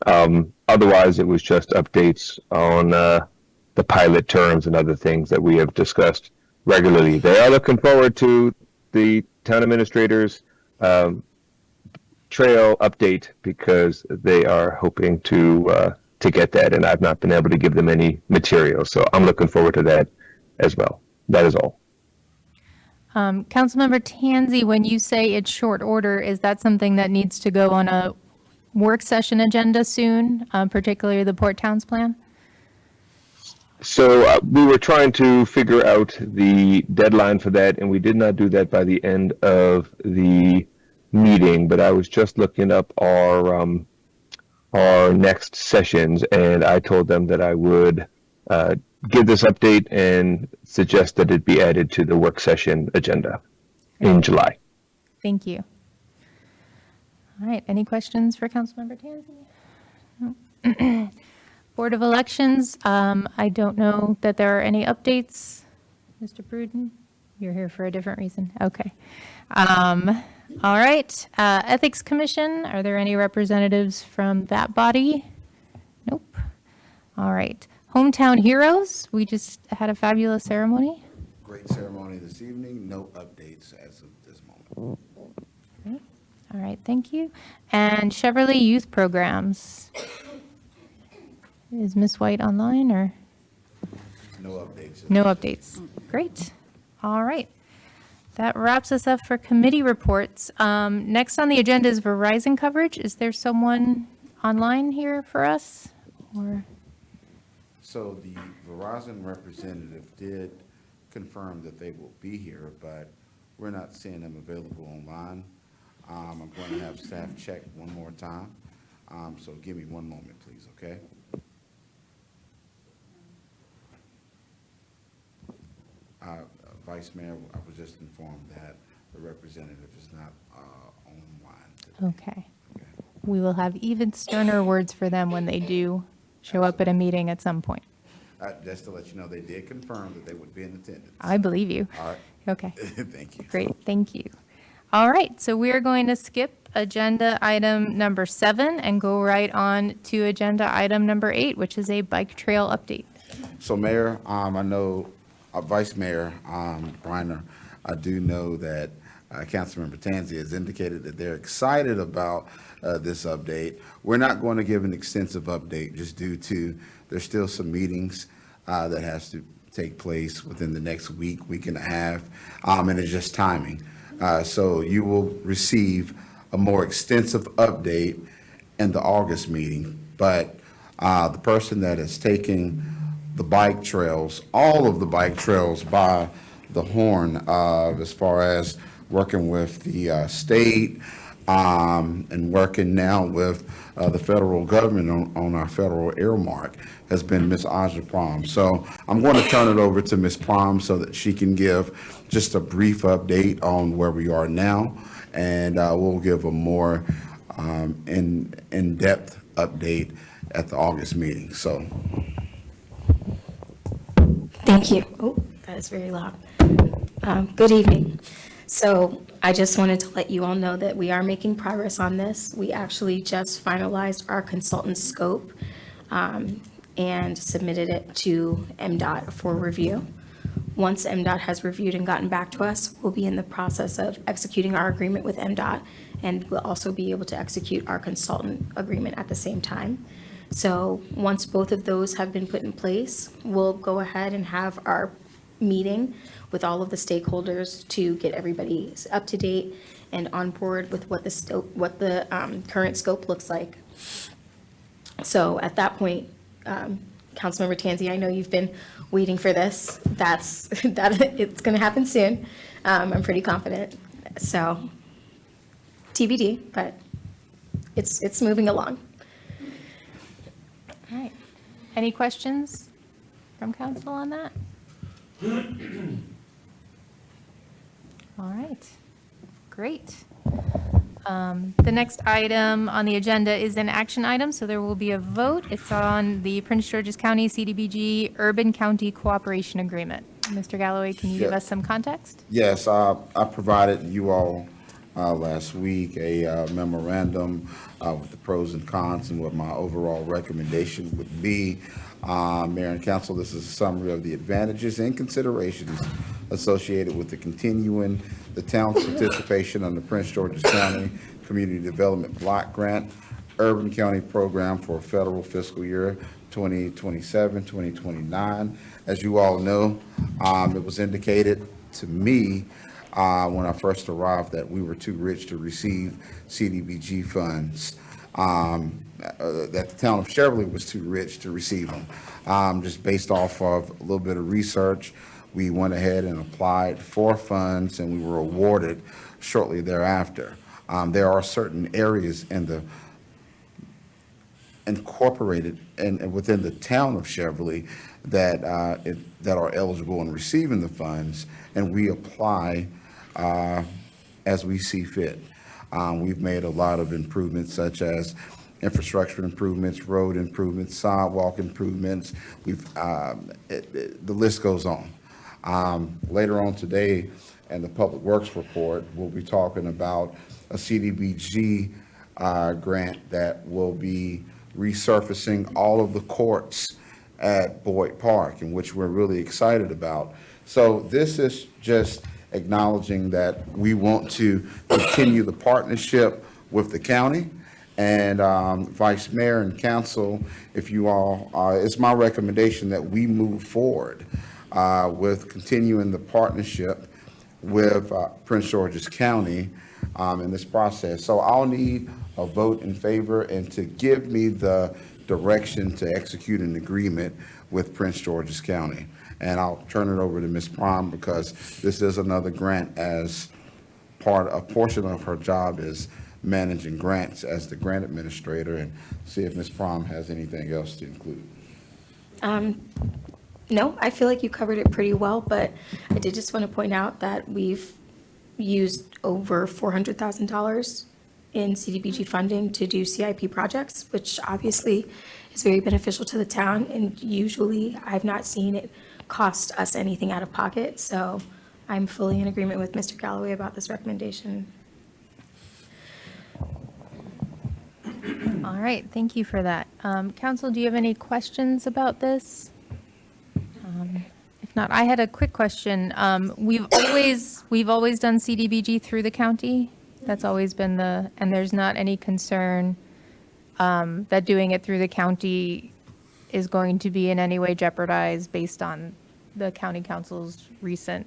Otherwise, it was just updates on the pilot terms and other things that we have discussed regularly. They are looking forward to the town administrator's trail update because they are hoping to get that, and I've not been able to give them any material. So I'm looking forward to that as well. That is all. Councilmember Tansey, when you say it's short order, is that something that needs to go on a work session agenda soon, particularly the Port Towns plan? So we were trying to figure out the deadline for that, and we did not do that by the end of the meeting, but I was just looking up our next sessions, and I told them that I would give this update and suggest that it be added to the work session agenda in July. Thank you. All right, any questions for Councilmember Tansey? No. Board of Elections, I don't know that there are any updates. Mr. Pruden, you're here for a different reason. Okay. All right, Ethics Commission, are there any representatives from that body? Nope. All right, Hometown Heroes, we just had a fabulous ceremony. Great ceremony this evening, no updates as of this moment. Okay. All right, thank you. And Cheverly Youth Programs. Is Ms. White online or? No updates. No updates. Great. All right. That wraps us up for committee reports. Next on the agenda is Verizon coverage. Is there someone online here for us? Or So the Verizon representative did confirm that they will be here, but we're not seeing them available online. I'm going to have staff check one more time. So give me one moment, please, okay? Vice Mayor, I was just informed that the representative is not online today. okay. We will have even sterner words for them when they do show up at a meeting at some point. Just to let you know, they did confirm that they would be in attendance. I believe you. All right. Okay. Thank you. Great, thank you. All right, so we are going to skip agenda item number 7 and go right on to agenda item number 8, which is a bike trail update. So Mayor, I know, Vice Mayor Reiner, I do know that Councilmember Tansey has indicated that they're excited about this update. We're not going to give an extensive update just due to there's still some meetings that has to take place within the next week, week and a half, and it's just timing. So you will receive a more extensive update in the August meeting, but the person that is taking the bike trails, all of the bike trails by the horn, as far as working with the state and working now with the federal government on our federal earmark, has been Ms. Aja Prom. So I'm going to turn it over to Ms. Prom so that she can give just a brief update on where we are now, and we'll give a more in-depth update at the August meeting. So. Thank you. Oh, that is very loud. Good evening. So I just wanted to let you all know that we are making progress on this. We actually just finalized our consultant scope and submitted it to MDOT for review. Once MDOT has reviewed and gotten back to us, we'll be in the process of executing our agreement with MDOT, and we'll also be able to execute our consultant agreement at the same time. So once both of those have been put in place, we'll go ahead and have our meeting with all of the stakeholders to get everybody up to date and on board with what the current scope looks like. So at that point, Councilmember Tansey, I know you've been waiting for this. It's going to happen soon. I'm pretty confident. So TBD, but it's moving along. All right. Any questions from council on that? All right. Great. The next item on the agenda is an action item, so there will be a vote. It's on the Prince George's County CDBG Urban County Cooperation Agreement. Mr. Galloway, can you give us some context? Yes, I provided you all last week a memorandum with the pros and cons and what my overall recommendation would be. Mayor and Council, this is a summary of the advantages and considerations associated with continuing the town's participation on the Prince George's County Community Development Block Grant Urban County Program for federal fiscal year 2027-2029. As you all know, it was indicated to me when I first arrived that we were too rich to receive CDBG funds, that the town of Cheverly was too rich to receive them. Just based off of a little bit of research, we went ahead and applied for funds, and we were awarded shortly thereafter. There are certain areas in the incorporated and within the town of Cheverly that are eligible in receiving the funds, and we apply as we see fit. We've made a lot of improvements such as infrastructure improvements, road improvements, sidewalk improvements. The list goes on. Later on today, in the Public Works report, we'll be talking about a CDBG grant that will be resurfacing all of the courts at Boyd Park, in which we're really excited about. So this is just acknowledging that we want to continue the partnership with the county. And Vice Mayor and Council, if you all, it's my recommendation that we move forward with continuing the partnership with Prince George's County in this process. So I'll need a vote in favor and to give me the direction to execute an agreement with Prince George's County. And I'll turn it over to Ms. Prom because this is another grant, as a portion of her job is managing grants as the grant administrator, and see if Ms. Prom has anything else to include. No, I feel like you covered it pretty well, but I did just want to point out that we've used over $400,000 in CDBG funding to do CIP projects, which obviously is very beneficial to the town, and usually I've not seen it cost us anything out of pocket, so I'm fully in agreement with Mr. Galloway about this recommendation. All right, thank you for that. Council, do you have any questions about this? If not, I had a quick question. We've always done CDBG through the county. That's always been and there's not any concern that doing it through the county is going to be in any way jeopardized based on the county council's recent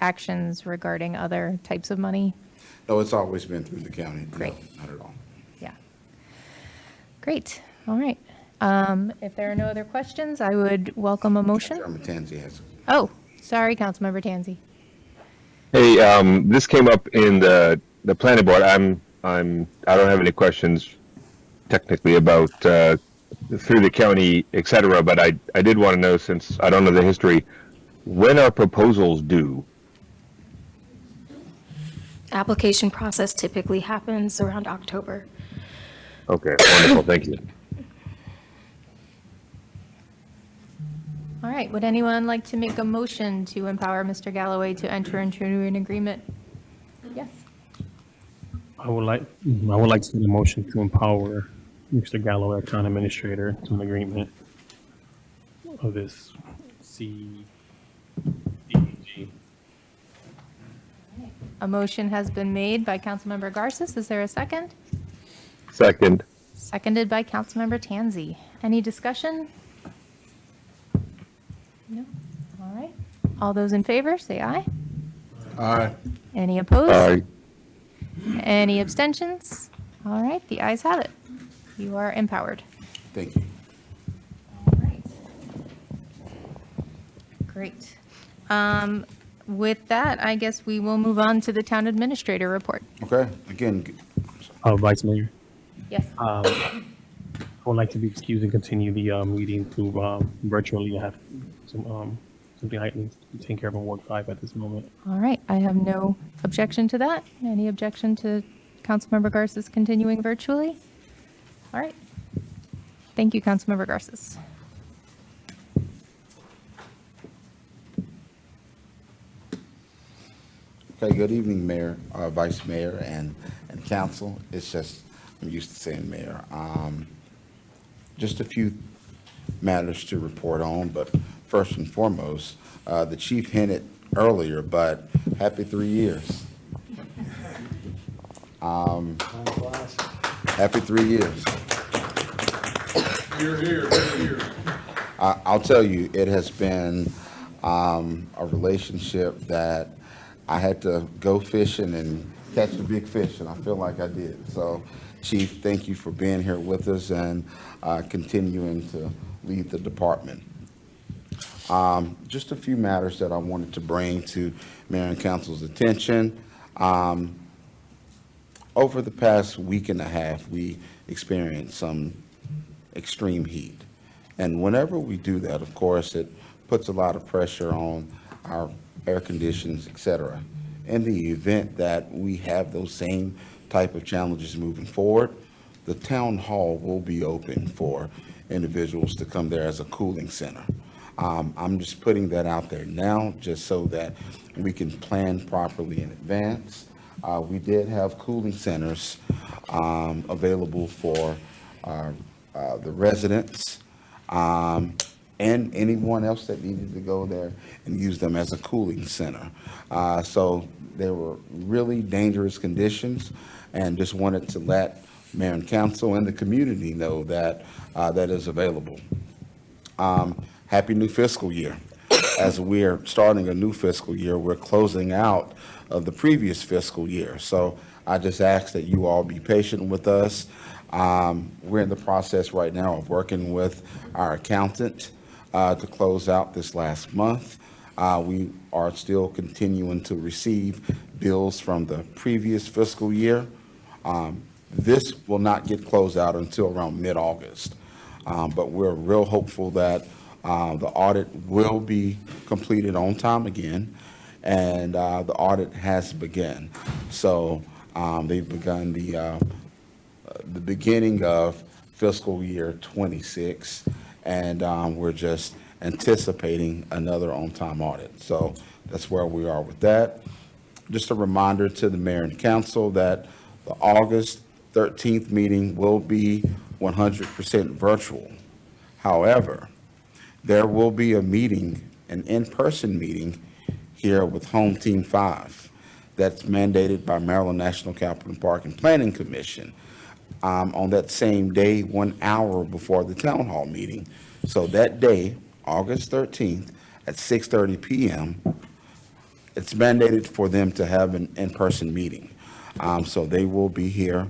actions regarding other types of money? No, it's always been through the county. Great. No, not at all. Yeah. Great. All right. If there are no other questions, I would welcome a motion. Councilmember Tansey has. Oh, sorry, Councilmember Tansey. Hey, this came up in the planning board. I don't have any questions technically about through the county, et cetera, but I did want to know, since I don't know the history, when are proposals due? Application process typically happens around October. Okay, wonderful, thank you. All right, would anyone like to make a motion to empower Mr. Galloway to enter into an agreement? Yes. I would like to make a motion to empower Mr. Galloway, our town administrator, to an agreement of this CDBG. A motion has been made by Councilmember Garces. Is there a second? Second. Seconded by Councilmember Tansey. Any discussion? No? All right. All those in favor, say aye. Aye. Any opposed? Aye. Any abstentions? All right, the ayes have it. You are empowered. Thank you. All right. Great. With that, I guess we will move on to the town administrator report. Okay, again, Vice Mayor, Yes. I would like to be excused and continue the meeting to virtually. I have something I need to take care of in Ward 5 at this moment. All right, I have no objection to that. Any objection to Councilmember Garces continuing virtually? All right. Thank you, Councilmember Garces. okay, good evening, Mayor, Vice Mayor, and Council. It's just, I'm used to saying Mayor. Just a few matters to report on, but first and foremost, the chief hinted earlier, but happy 3 years. Happy 3 years. You're here. I'll tell you, it has been a relationship that I had to go fishing and catch the big fish, and I feel like I did. So, Chief, thank you for being here with us and continuing to lead the department. Just a few matters that I wanted to bring to Mayor and Council's attention. Over the past week and a half, we experienced some extreme heat. And whenever we do that, of course, it puts a lot of pressure on our air conditions, et cetera. in the event that we have those same type of challenges moving forward, the town hall will be open for individuals to come there as a cooling center. I'm just putting that out there now, just so that we can plan properly in advance. We did have cooling centers available for the residents and anyone else that needed to go there and use them as a cooling center. So there were really dangerous conditions, and just wanted to let mayor and council and the community know that that is available. Happy new fiscal year. As we're starting a new fiscal year, we're closing out of the previous fiscal year. So I just ask that you all be patient with us. We're in the process right now of working with our accountant to close out this last month. We are still continuing to receive bills from the previous fiscal year. This will not get closed out until around mid-August, but we're real hopeful that the audit will be completed on time again, and the audit has begun. So they've begun the beginning of fiscal year 26, and we're just anticipating another on-time audit. So that's where we are with that. Just a reminder to the mayor and council that the August 13th meeting will be 100% virtual. However, there will be a meeting, an in-person meeting here with Home Team 5 that's mandated by Maryland National Capital Park and Planning Commission on that same day, 1 hour before the town hall meeting. So that day, August 13th at 6:30 p.m., it's mandated for them to have an in-person meeting. So they will be here.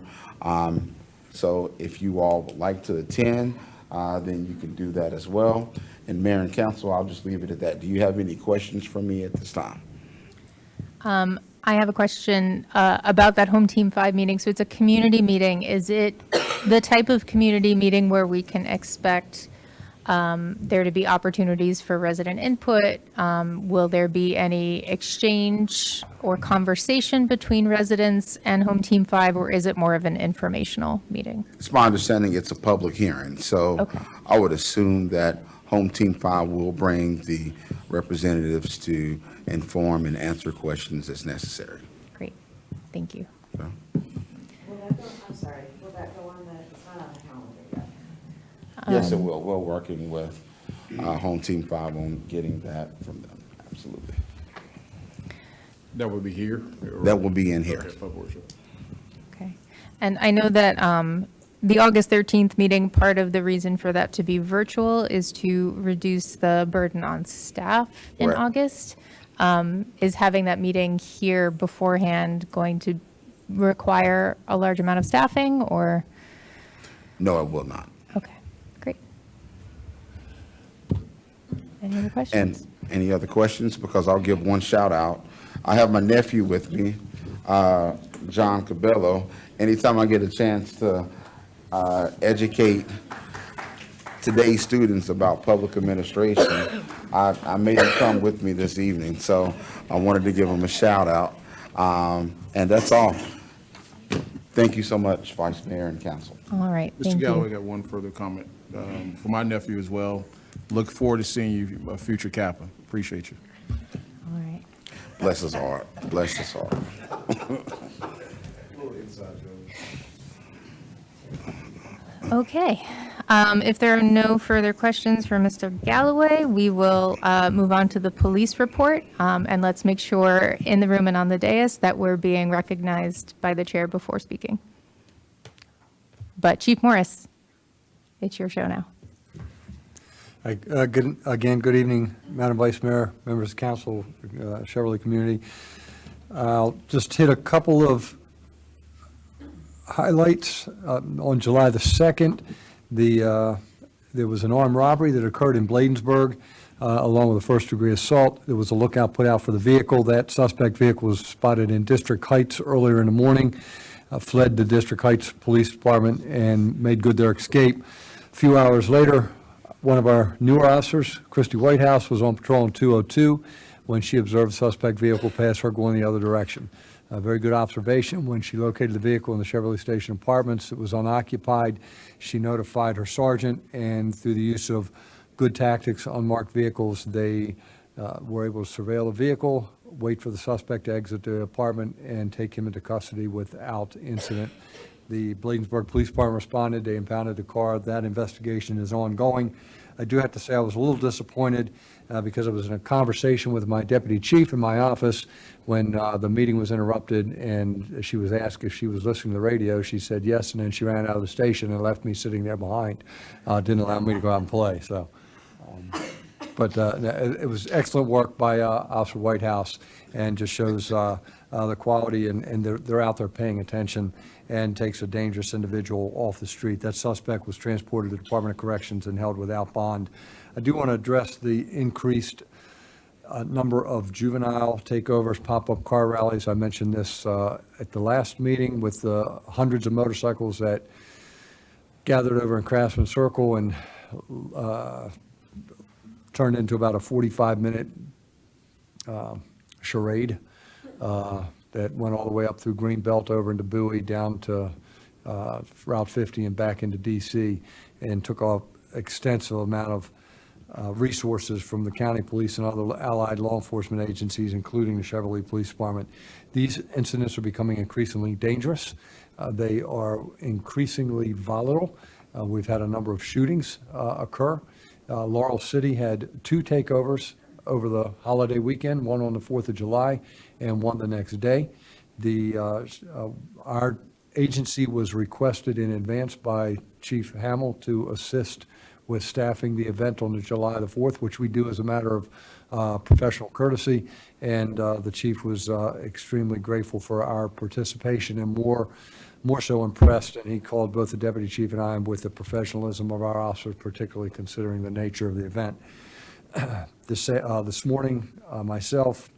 So if you all would like to attend, then you can do that as well. And Mayor and Council, I'll just leave it at that. Do you have any questions for me at this time? I have a question about that Home Team 5 meeting. So it's a community meeting. Is it the type of community meeting where we can expect there to be opportunities for resident input? Will there be any exchange or conversation between residents and Home Team 5, or is it more of an informational meeting? It's my understanding it's a public hearing, so Okay. I would assume that Home Team 5 will bring the representatives to inform and answer questions as necessary. Great, thank you. So, I'm sorry, will that go on the, it's not on the calendar yet? Yes, it will. We're working with Home Team 5 on getting that from them, absolutely. That would be here? That will be in here. Okay, public worship. Okay. And I know that the August 13th meeting, part of the reason for that to be virtual is to reduce the burden on staff in Correct. August. Is having that meeting here beforehand going to require a large amount of staffing, or? No, it will not. Okay, great. Any other questions? And any other questions? Because I'll give one shout out. I have my nephew with me, John Cabello. Anytime I get a chance to educate today's students about public administration, I made him come with me this evening, so I wanted to give him a shout out. And that's all. Thank you so much, Vice Mayor and Council. All right, Mr. thank Galloway, you. got one further comment for my nephew as well. Look forward to seeing you, a future Kappa. Appreciate you. All right. Bless his heart. Bless his heart. Okay. If there are no further questions for Mr. Galloway, we will move on to the police report. And let's make sure in the room and on the dais that we're being recognized by the chair before speaking. But Chief Morris, it's your show now. Good evening, Madam Vice Mayor, members of council, Cheverly community. I'll just hit a couple of highlights. On July the 2nd, there was an armed robbery that occurred in Bladensburg, along with a first-degree assault. There was a lookout put out for the vehicle. That suspect vehicle was spotted in District Heights earlier in the morning, fled the District Heights Police Department and made good their escape. A few hours later, one of our newer officers, Christy Whitehouse, was on patrol in 202 when she observed the suspect vehicle pass her going the other direction. A very good observation. When she located the vehicle in the Cheverly Station Apartments, it was unoccupied. She notified her sergeant, and through the use of good tactics, unmarked vehicles, they were able to surveil the vehicle, wait for the suspect to exit the apartment, and take him into custody without incident. The Bladensburg Police Department responded. They impounded the car. That investigation is ongoing. I do have to say I was a little disappointed because I was in a conversation with my deputy chief in my office when the meeting was interrupted, and she was asked if she was listening to the radio. She said yes, and then she ran out of the station and left me sitting there behind. Didn't allow me to go out and play. So, but it was excellent work by Officer Whitehouse, and just shows the quality, and they're out there paying attention, and takes a dangerous individual off the street. That suspect was transported to the Department of Corrections and held without bond. I do want to address the increased number of juvenile takeovers, pop-up car rallies. I mentioned this at the last meeting with the hundreds of motorcycles that gathered over in Craftsman Circle and turned into about a 45-minute charade that went all the way up through Greenbelt over into Bowie down to Route 50 and back into DC, and took off extensive amount of resources from the county police and other allied law enforcement agencies, including the Cheverly Police Department. These incidents are becoming increasingly dangerous. They are increasingly volatile. We've had a number of shootings occur. Laurel City had 2 takeovers over the holiday weekend, one on the 4th of July and one the next day. Our agency was requested in advance by Chief Hamill to assist with staffing the event on the July the 4th, which we do as a matter of professional courtesy, and the chief was extremely grateful for our participation, and more so impressed, and he called both the deputy chief and I with the professionalism of our officers, particularly considering the nature of the event. This morning, myself,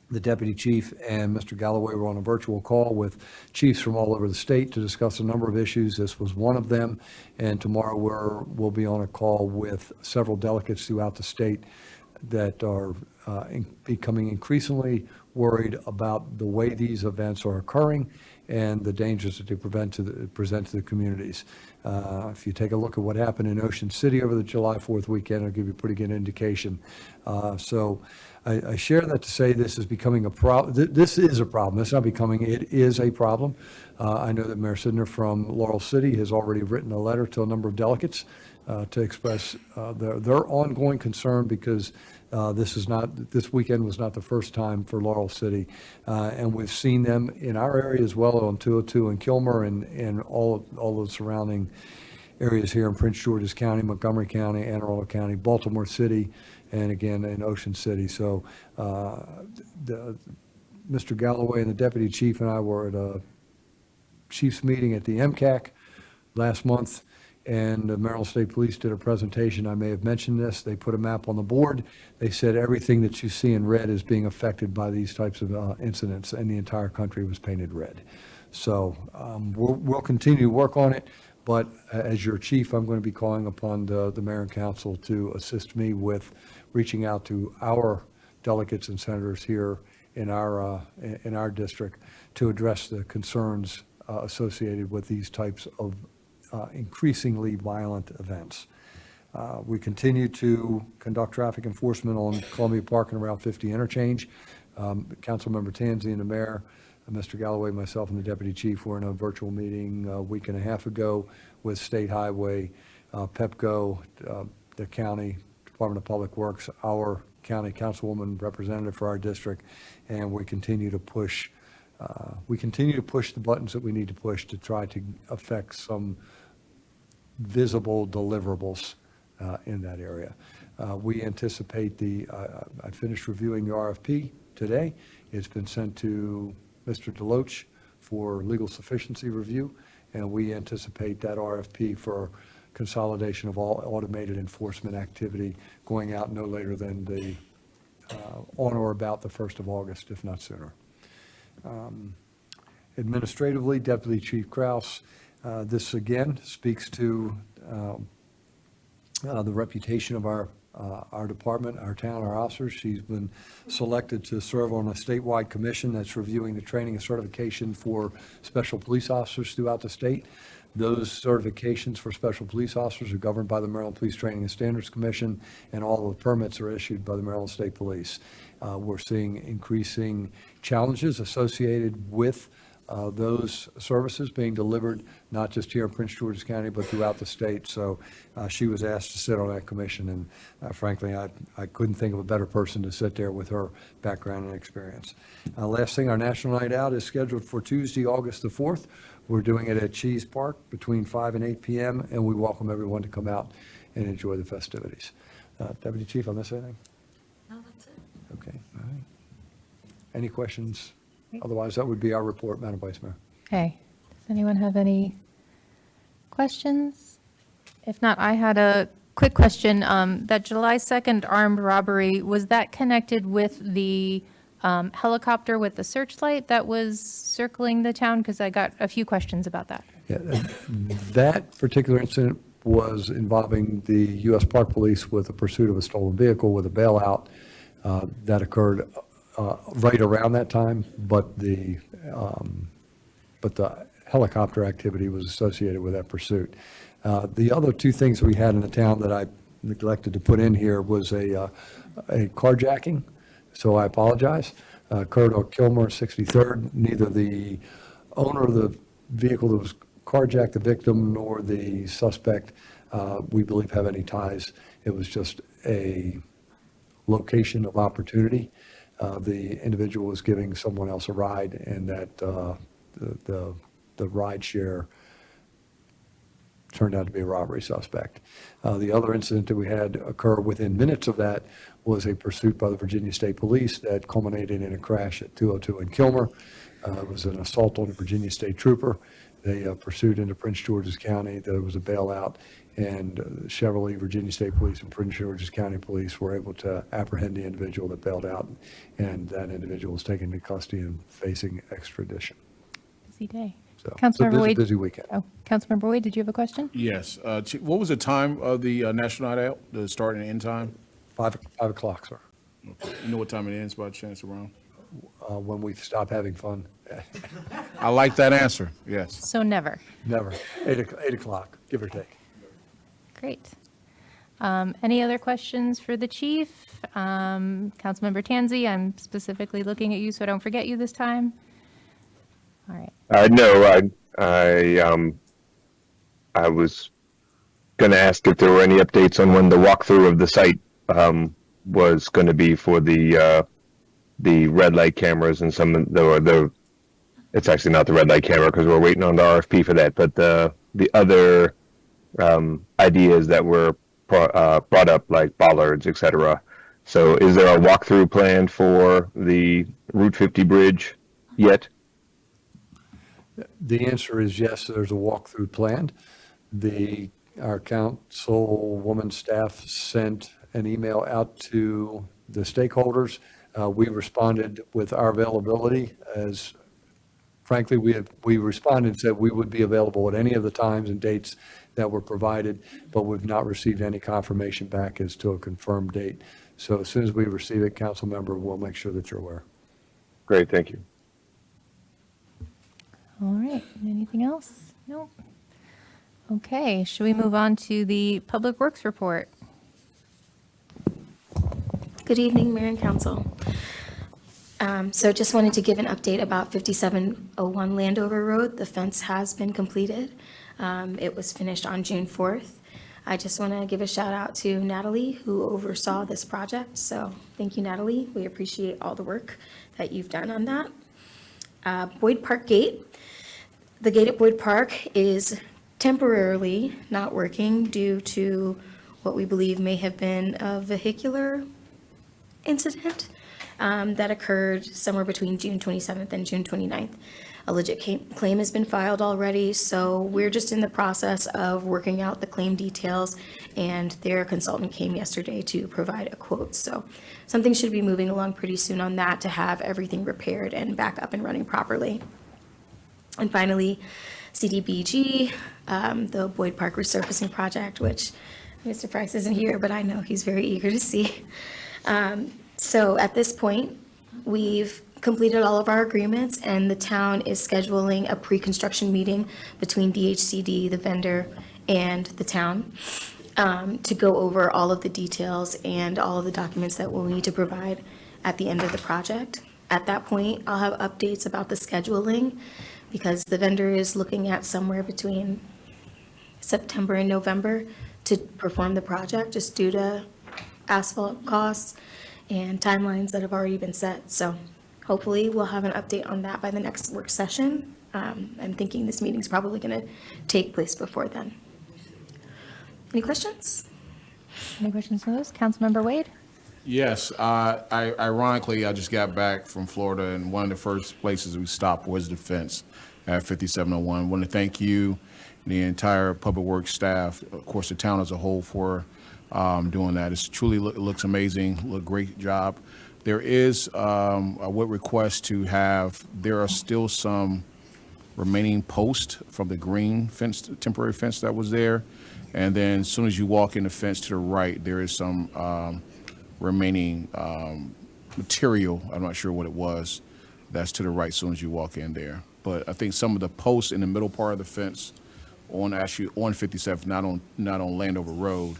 the deputy chief, and Mr. Galloway were on a virtual call with chiefs from all over the state to discuss a number of issues. This was one of them, and tomorrow we'll be on a call with several delegates throughout the state that are becoming increasingly worried about the way these events are occurring and the dangers that they present to the communities. If you take a look at what happened in Ocean City over the July 4th weekend, it'll give you a pretty good indication. So I share that to say this is becoming a problem. This is a problem. It's not becoming, it is a problem. I know that Mayor Sidner from Laurel City has already written a letter to a number of delegates to express their ongoing concern, because this weekend was not the first time for Laurel City. And we've seen them in our area as well, on 202 in Kilmer and all the surrounding areas here in Prince George's County, Montgomery County, Anne Arundel County, Baltimore City, and again in Ocean City. So Mr. Galloway and the deputy chief and I were at a chief's meeting at the MCAC last month, and the Maryland State Police did a presentation. I may have mentioned this. They put a map on the board. They said everything that you see in red is being affected by these types of incidents, and the entire country was painted red. So we'll continue to work on it, but as your chief, I'm going to be calling upon the mayor and council to assist me with reaching out to our delegates and senators here in our district to address the concerns associated with these types of increasingly violent events. We continue to conduct traffic enforcement on Columbia Park and Route 50 interchange. Councilmember Tanzi and the mayor, Mr. Galloway, myself, and the deputy chief were in a virtual meeting a week and a half ago with State Highway, PEPCO, the county Department of Public Works, our county councilwoman representative for our district, and we continue to push the buttons that we need to push to try to affect some visible deliverables in that area. We anticipate I finished reviewing the RFP today. It's been sent to Mr. Deloach for legal sufficiency review, and we anticipate that RFP for consolidation of all automated enforcement activity going out no later than on or about the 1st of August, if not sooner. Administratively, Deputy Chief Kraus, this again speaks to the reputation of our our department, our town, our officers. She's been selected to serve on a statewide commission that's reviewing the training and certification for special police officers throughout the state. Those certifications for special police officers are governed by the Maryland Police Training and Standards Commission, and all of the permits are issued by the Maryland State Police. We're seeing increasing challenges associated with those services being delivered, not just here in Prince George's County, but throughout the state. So she was asked to sit on that commission, and frankly, I couldn't think of a better person to sit there with her background and experience. Last thing, our National Night Out is scheduled for Tuesday, August the 4th. We're doing it at Cheese Park between 5 and 8 p.m., and we welcome everyone to come out and enjoy the festivities. Deputy Chief, I miss anything? No, that's it. Okay, all right. Any questions? Otherwise, that would be our report, Madam Vice Mayor. Okay. Does anyone have any questions? If not, I had a quick question. That July 2nd armed robbery, was that connected with the helicopter with the searchlight that was circling the town? Because I got a few questions about that. Yeah, that particular incident was involving the U.S. Park Police with the pursuit of a stolen vehicle with a bailout that occurred right around that time, but the helicopter activity was associated with that pursuit. The other two things we had in the town that I neglected to put in here was a carjacking, so I apologize. Occurred on Kilmer 63rd. Neither the owner of the vehicle that was carjacked, the victim, nor the suspect, we believe, have any ties. It was just a location of opportunity. The individual was giving someone else a ride, and that the ride share turned out to be a robbery suspect. The other incident that we had occur within minutes of that was a pursuit by the Virginia State Police that culminated in a crash at 202 in Kilmer. It was an assault on a Virginia State trooper. They pursued into Prince George's County. There was a bailout, and Cheverly, Virginia State Police, and Prince George's County Police were able to apprehend the individual that bailed out, and that individual was taken into custody and facing extradition. Busy day. So, Councilmember so Wade. busy weekend. Oh, Councilmember Wade, did you have a question? Yes. What was the time of the National Night Out, the start and end time? 5 o'clock, sir. Okay. You know what time it ends by chance around? When we stop having fun. I like that answer, yes. So never. Never. 8 o'clock, give or take. Great. Any other questions for the chief? Councilmember Tansey, I'm specifically looking at you so I don't forget you this time. All right. No, I was going to ask if there were any updates on when the walkthrough of the site was going to be for the red light cameras and some of the it's actually not the red light camera because we're waiting on the RFP for that, but the other ideas that were brought up, like bollards, etc. So is there a walkthrough plan for the Route 50 bridge yet? The answer is yes, there's a walkthrough planned. Our councilwoman staff sent an email out to the stakeholders. We responded with our availability as, frankly, we responded and said we would be available at any of the times and dates that were provided, but we've not received any confirmation back as to a confirmed date. So as soon as we receive it, council member, we'll make sure that you're aware. Great, thank you. All right. Anything else? Nope. Okay. Should we move on to the Public Works report? Good evening, Mayor and Council. So just wanted to give an update about 5701 Landover Road. The fence has been completed. It was finished on June 4th. I just want to give a shout out to Natalie, who oversaw this project. So thank you, Natalie. We appreciate all the work that you've done on that. Boyd Park Gate. The gate at Boyd Park is temporarily not working due to what we believe may have been a vehicular incident that occurred somewhere between June 27th and June 29th. A legit claim has been filed already, so we're just in the process of working out the claim details, and their consultant came yesterday to provide a quote. So something should be moving along pretty soon on that to have everything repaired and back up and running properly. And finally, CDBG, the Boyd Park resurfacing project, which Mr. Price isn't here, but I know he's very eager to see. So at this point, we've completed all of our agreements, and the town is scheduling a pre-construction meeting between DHCD, the vendor, and the town to go over all of the details and all of the documents that we'll need to provide at the end of the project. At that point, I'll have updates about the scheduling, because the vendor is looking at somewhere between September and November to perform the project, just due to asphalt costs and timelines that have already been set. So hopefully we'll have an update on that by the next work session. I'm thinking this meeting's probably going to take place before then. Any questions? Any questions on those? Councilmember Wade? Yes, ironically, I just got back from Florida, and one of the first places we stopped was the fence at 5701. I want to thank you and the entire Public Works staff, of course, the town as a whole, for doing that. It's truly it looks amazing, great job. There is, I would request to have, there are still some remaining posts from the green fence, temporary fence that was there. And then as soon as you walk in the fence to the right, there is some remaining material, I'm not sure what it was, that's to the right as soon as you walk in there. But I think some of the posts in the middle part of the fence on 57, not on Landover Road,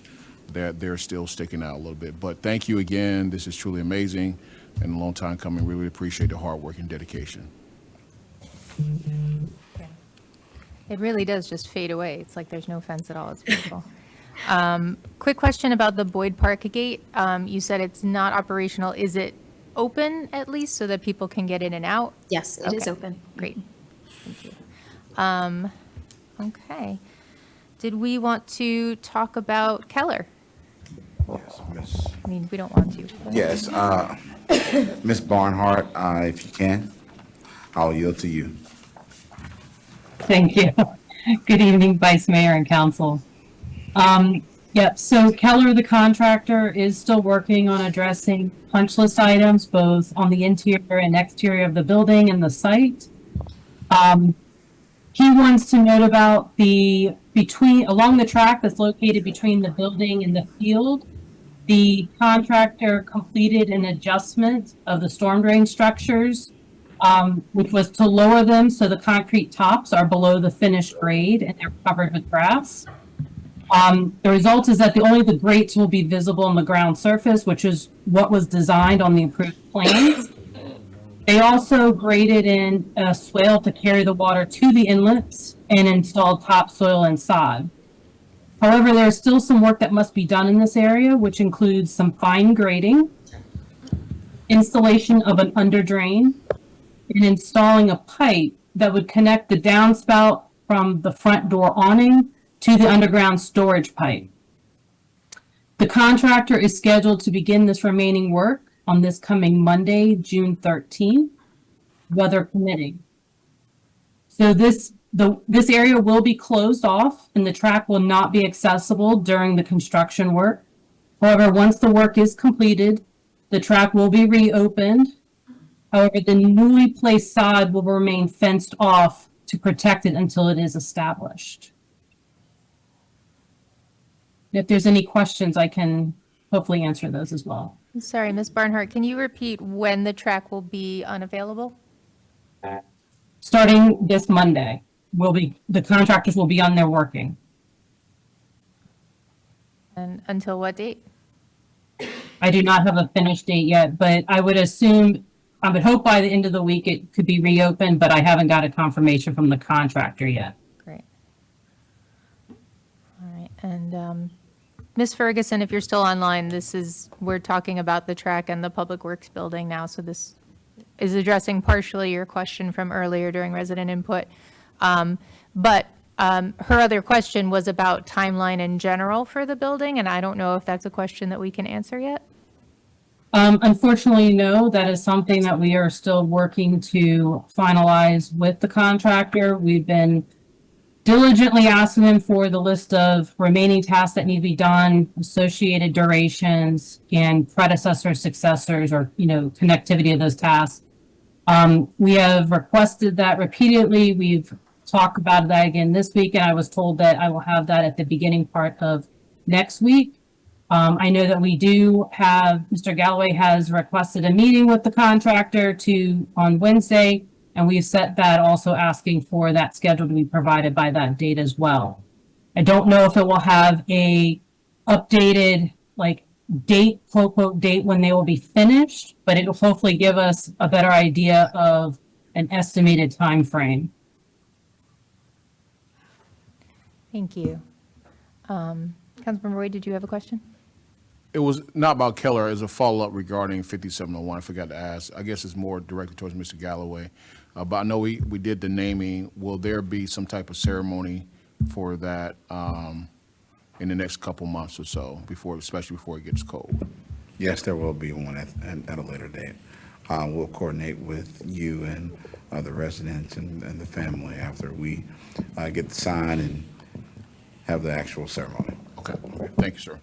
that they're still sticking out a little bit. But thank you again. This is truly amazing and a long time coming. Really appreciate the hard work and dedication. It really does just fade away. It's like there's no fence at all. It's beautiful. Quick question about the Boyd Park gate. You said it's not operational. Is it open at least so that people can get in and out? Yes, it is Okay, open. Great. Thank you. Okay. Did we want to talk about Keller? Yes, Miss. I mean, we don't want to. Yes, Ms. Barnhart, if you can, I'll yield to you. Thank you. Good evening, Vice Mayor and Council. Yep, so Keller, the contractor, is still working on addressing punch list items, both on the interior and exterior of the building and the site. He wants to note about along the track that's located between the building and the field, the contractor completed an adjustment of the storm drain structures, which was to lower them so the concrete tops are below the finished grade and they're covered with grass. The result is that only the grates will be visible on the ground surface, which is what was designed on the approved plans. They also graded in a swale to carry the water to the inlets and installed topsoil and sod. However, there's still some work that must be done in this area, which includes some fine grading, installation of an under drain, and installing a pipe that would connect the downspout from the front door awning to the underground storage pipe. The contractor is scheduled to begin this remaining work on this coming Monday, June 13th, weather permitting. So this area will be closed off and the track will not be accessible during the construction work. However, once the work is completed, the track will be reopened. However, the newly placed sod will remain fenced off to protect it until it is established. If there's any questions, I can hopefully answer those as well. Sorry, Ms. Barnhart, can you repeat when the track will be unavailable? Starting this Monday, the contractors will be on there working. And until what date? I do not have a finished date yet, but I would hope by the end of the week it could be reopened, but I haven't got a confirmation from the contractor yet. Great. All right, and Ms. Ferguson, if you're still online, we're talking about the track and the Public Works building now, so this is addressing partially your question from earlier during resident input. But her other question was about timeline in general for the building, and I don't know if that's a question that we can answer yet. Unfortunately, no, that is something that we are still working to finalize with the contractor. We've been diligently asking him for the list of remaining tasks that need to be done, associated durations, and predecessor, successors, or, connectivity of those tasks. We have requested that repeatedly. We've talked about that again this week, and I was told that I will have that at the beginning part of next week. I know that we do have, Mr. Galloway has requested a meeting with the contractor on Wednesday, and we've set that, also asking for that schedule to be provided by that date as well. I don't know if it will have a updated, like, date, quote, date when they will be finished, but it will hopefully give us a better idea of an estimated time frame. Thank you. Councilmember Wade, did you have a question? It was not about Keller, it's a follow-up regarding 5701. I forgot to ask. I guess it's more directed towards Mr. Galloway. But I know we did the naming. Will there be some type of ceremony for that in the next couple months or so, especially before it gets cold? Yes, there will be one at a later date. We'll coordinate with you and the residents and the family after we get the sign and have the actual ceremony. Okay, thank you, sir.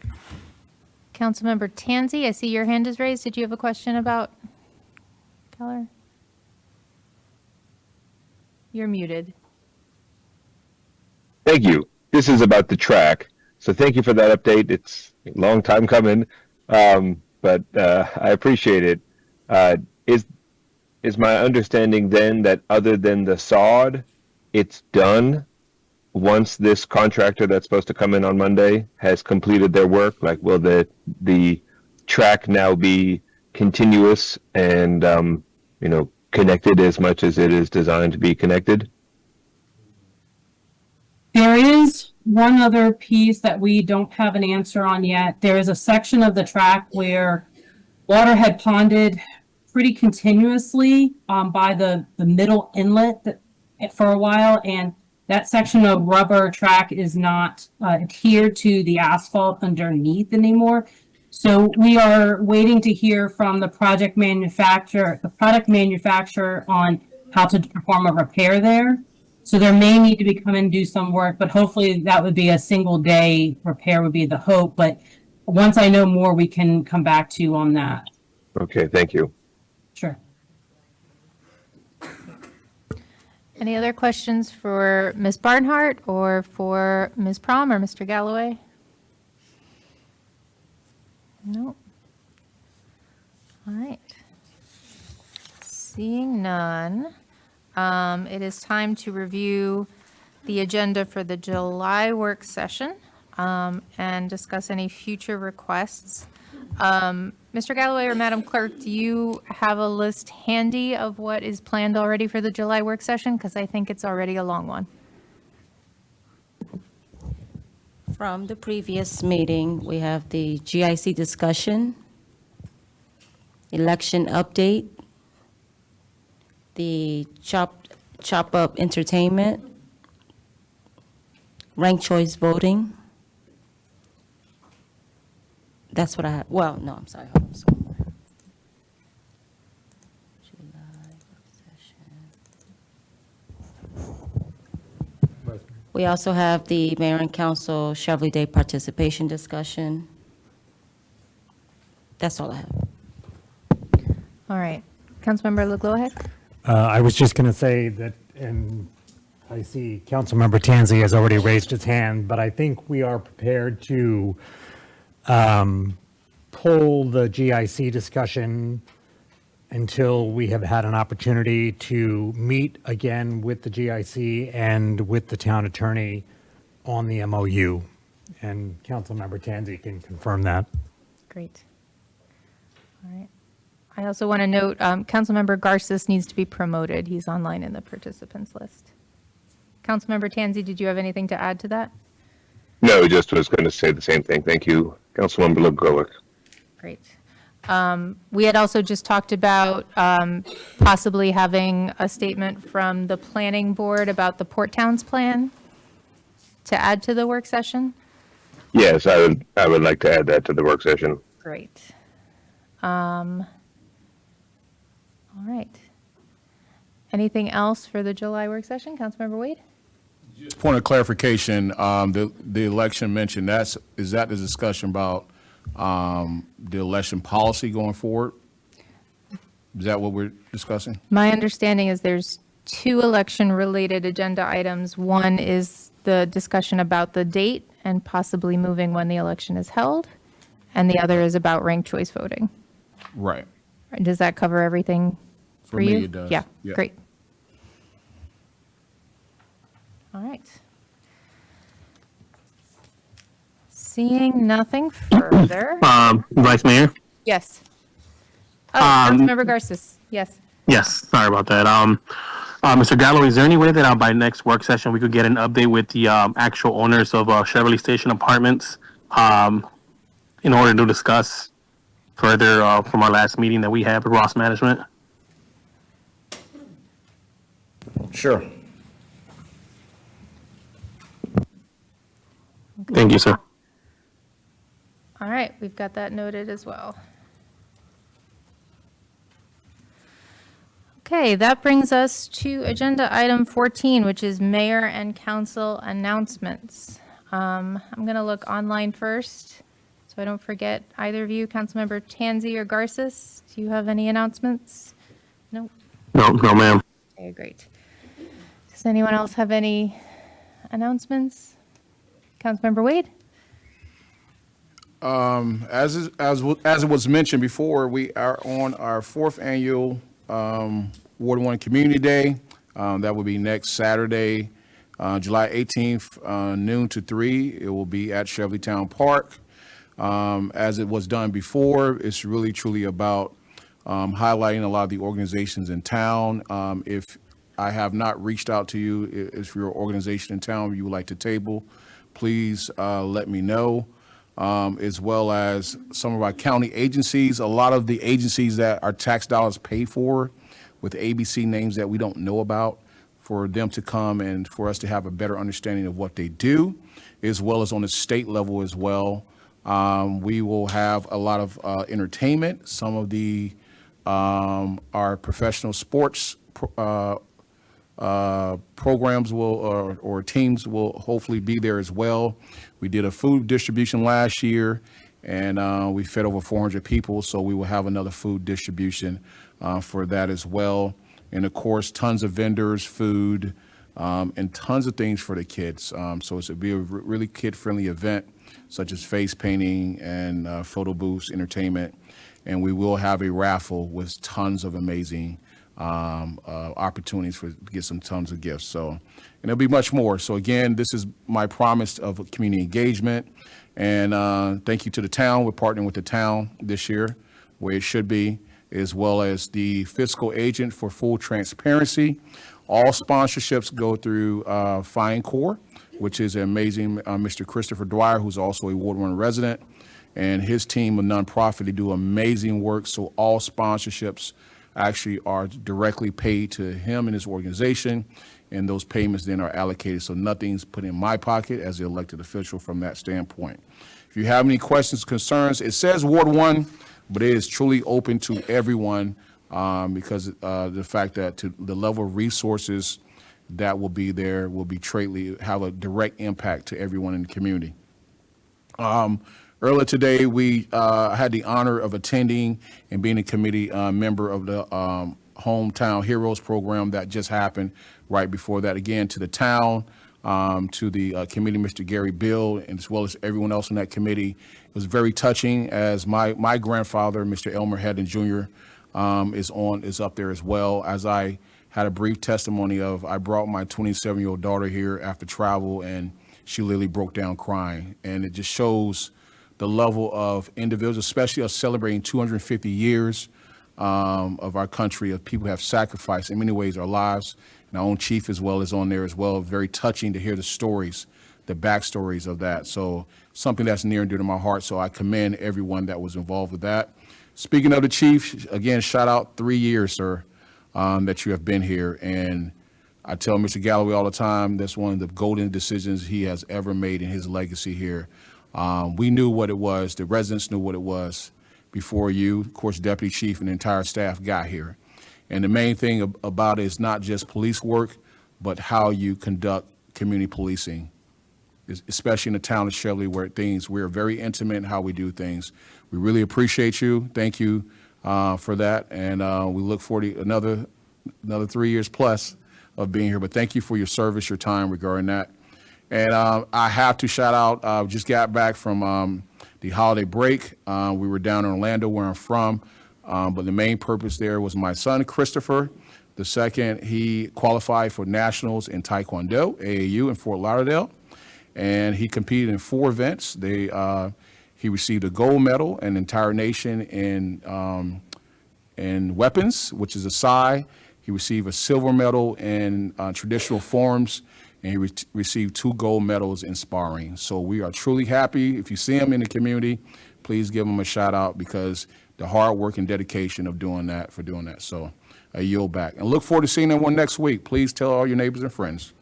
Councilmember Tansey, I see your hand is raised. Did you have a question about Keller? You're muted. Thank you. This is about the track. So thank you for that update. It's a long time coming, but I appreciate it. Is my understanding then that other than the sod, it's done once this contractor that's supposed to come in on Monday has completed their work? Like, will the track now be continuous and connected as much as it is designed to be connected? There is one other piece that we don't have an answer on yet. There is a section of the track where water had ponded pretty continuously by the middle inlet for a while, and that section of rubber track is not adhered to the asphalt underneath anymore. So we are waiting to hear from the product manufacturer on how to perform a repair there. So there may need to be come and do some work, but hopefully that would be a single day repair would be the hope. But once I know more, we can come back to you on that. Okay, thank you. Sure. Any other questions for Ms. Barnhart or for Ms. Prom or Mr. Galloway? No. All right. Seeing none, it is time to review the agenda for the July work session and discuss any future requests. Mr. Galloway or Madam Clerk, do you have a list handy of what is planned already for the July work session? Because I think it's already a long one. From the previous meeting, we have the GIC discussion, election update, the chop up entertainment, ranked choice voting. That's what I have. Well, no, I'm sorry. Hold on, somewhere. July work session. We also have the mayor and council Cheverly Day participation discussion. That's all I have. All right. Councilmember go ahead. I was just going to say that, and I see Councilmember Tansey has already raised his hand, but I think we are prepared to pull the GIC discussion until we have had an opportunity to meet again with the GIC and with the town attorney on the MOU. And Councilmember Tansey can confirm that. Great. All right. I also want to note, Councilmember Garces needs to be promoted. He's online in the participants list. Councilmember Tansey, did you have anything to add to that? No, just was going to say the same thing. Thank you, Councilmember Legowick. Great. We had also just talked about possibly having a statement from the planning board about the Port Towns plan to add to the work session. Yes, I would like to add that to the work session. Great. All right. Anything else for the July work session? Councilmember Wade? Point of clarification, the election mentioned, is that the discussion about the election policy going forward? Is that what we're discussing? My understanding is there's two election-related agenda items. One is the discussion about the date and possibly moving when the election is held, and the other is about ranked choice voting. Right. Does that cover everything for you? me, it does. Yeah, Yeah. great. All right. Seeing nothing further. Vice Mayor? Yes. Oh, Councilmember Garces, yes. Yes, sorry about that. Mr. Gallo, is there any way that by next work session, we could get an update with the actual owners of Cheverly Station Apartments in order to discuss further from our last meeting that we had with Ross Management? Sure. Thank you, sir. All right, we've got that noted as well. Okay, that brings us to agenda item 14, which is mayor and council announcements. I'm going to look online first, so I don't forget either of you. Councilmember Tansey or Garces, do you have any announcements? No? No, ma'am. Okay, great. Does anyone else have any announcements? Councilmember Wade? As it was mentioned before, we are on our 4th annual Ward 1 Community Day. That will be next Saturday, July 18th, noon to 3. It will be at Cheverly Town Park. As it was done before, it's really truly about highlighting a lot of the organizations in town. If I have not reached out to you, if your organization in town you would like to table, please let me know. As well as some of our county agencies, a lot of the agencies that our tax dollars pay for with ABC names that we don't know about, for them to come and for us to have a better understanding of what they do, as well as on the state level as well. We will have a lot of entertainment. Some of the our professional sports programs will or teams will hopefully be there as well. We did a food distribution last year, and we fed over 400 people, so we will have another food distribution for that as well. And of course, tons of vendors, food, and tons of things for the kids. So it'll be a really kid-friendly event, such as face painting and photo booths, entertainment. And we will have a raffle with tons of amazing opportunities to get some tons of gifts. So, and there'll be much more. So again, this is my promise of community engagement. And thank you to the town. We're partnering with the town this year, where it should be, as well as the fiscal agent for full transparency. All sponsorships go through Fine Core, which is an amazing Mr. Christopher Dwyer, who's also a Ward 1 resident, and his team of nonprofit. They do amazing work. So all sponsorships actually are directly paid to him and his organization, and those payments then are allocated. So nothing's put in my pocket as the elected official from that standpoint. If you have any questions, concerns, it says Ward 1, but it is truly open to everyone because the fact that the level of resources that will be there will be have a direct impact to everyone in the community. Earlier today, we had the honor of attending and being a committee member of the Hometown Heroes program that just happened right before that. Again, to the town, to the committee, Mr. Gary Bill, and as well as everyone else on that committee. It was very touching, as my grandfather, Mr. Elmer Hedden Jr., is up there as well. As I had a brief testimony of, I brought my 27-year-old daughter here after travel, and she literally broke down crying. And it just shows the level of individuals, especially us celebrating 250 years of our country, of people who have sacrificed in many ways our lives. And our own chief as well is on there as well. Very touching to hear the stories, the backstories of that. So something that's near and dear to my heart. So I commend everyone that was involved with that. Speaking of the chief, again, shout out 3 years, sir, that you have been here. And I tell Mr. Galloway all the time, that's one of the golden decisions he has ever made in his legacy here. We knew what it was. The residents knew what it was before you, of course, Deputy Chief and the entire staff got here. And the main thing about it is not just police work, but how you conduct community policing, especially in the town of Cheverly, where we're very intimate in how we do things. We really appreciate you. Thank you for that. And we look forward to another 3 years plus of being here, but thank you for your service, your time regarding that. And I have to shout out, just got back from the holiday break. We were down in Orlando, where I'm from, but the main purpose there was my son, Christopher. The second, he qualified for nationals in Taekwondo, AAU in Fort Lauderdale, and he competed in 4 events. He received a gold medal, an entire nation in weapons, which is a Sai. He received a silver medal in traditional forms, and he received 2 gold medals in sparring. So we are truly happy. If you see him in the community, please give him a shout out, because the hard work and dedication of doing that. So I yield back. And look forward to seeing everyone next week. Please tell all your neighbors and friends.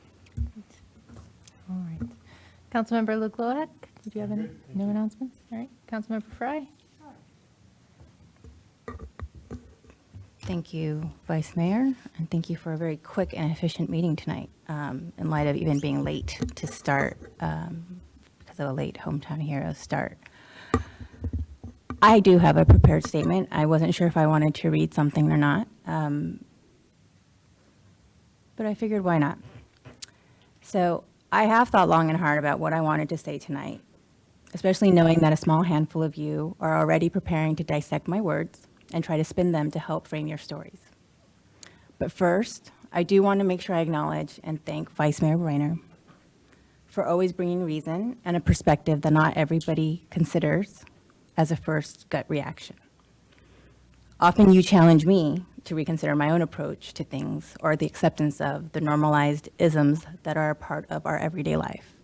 All right. Councilmember Leclerc, did you have any new announcements? All right. Councilmember Fry? Thank you, Vice Mayor, and thank you for a very quick and efficient meeting tonight, in light of even being late to start, because of a late Hometown Heroes start. I do have a prepared statement. I wasn't sure if I wanted to read something or not, but I figured why not. So I have thought long and hard about what I wanted to say tonight, especially knowing that a small handful of you are already preparing to dissect my words and try to spin them to help frame your stories. But first, I do want to make sure I acknowledge and thank Vice Mayor Reiner for always bringing reason and a perspective that not everybody considers as a first gut reaction. Often you challenge me to reconsider my own approach to things, or the acceptance of the normalized isms that are a part of our everyday life.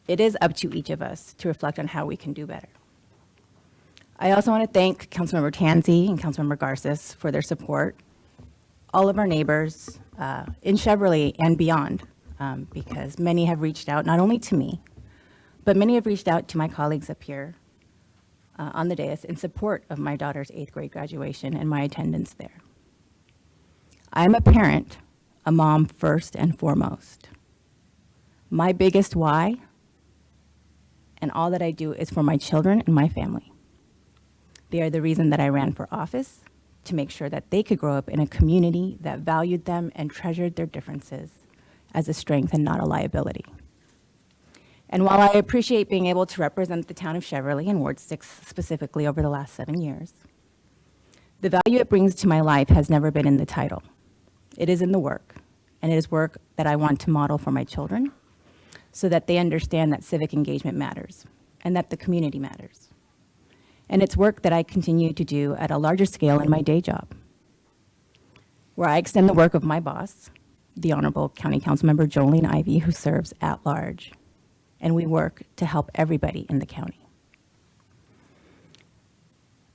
It is up to each of us to reflect on how we can do better. I also want to thank Councilmember Tansey and Councilmember Garces for their support, all of our neighbors in Cheverly and beyond, because many have reached out, not only to me, but many have reached out to my colleagues up here on the dais in support of my daughter's 8th grade graduation and my attendance there. I am a parent, a mom first and foremost. My biggest why and all that I do is for my children and my family. They are the reason that I ran for office, to make sure that they could grow up in a community that valued them and treasured their differences as a strength and not a liability. And while I appreciate being able to represent the town of Cheverly and Ward 6 specifically over the last 7 years, the value it brings to my life has never been in the title. It is in the work, and it is work that I want to model for my children so that they understand that civic engagement matters and that the community matters. And it's work that I continue to do at a larger scale in my day job, where I extend the work of my boss, the Honorable County Councilmember Jolene Ivy, who serves at large, and we work to help everybody in the county.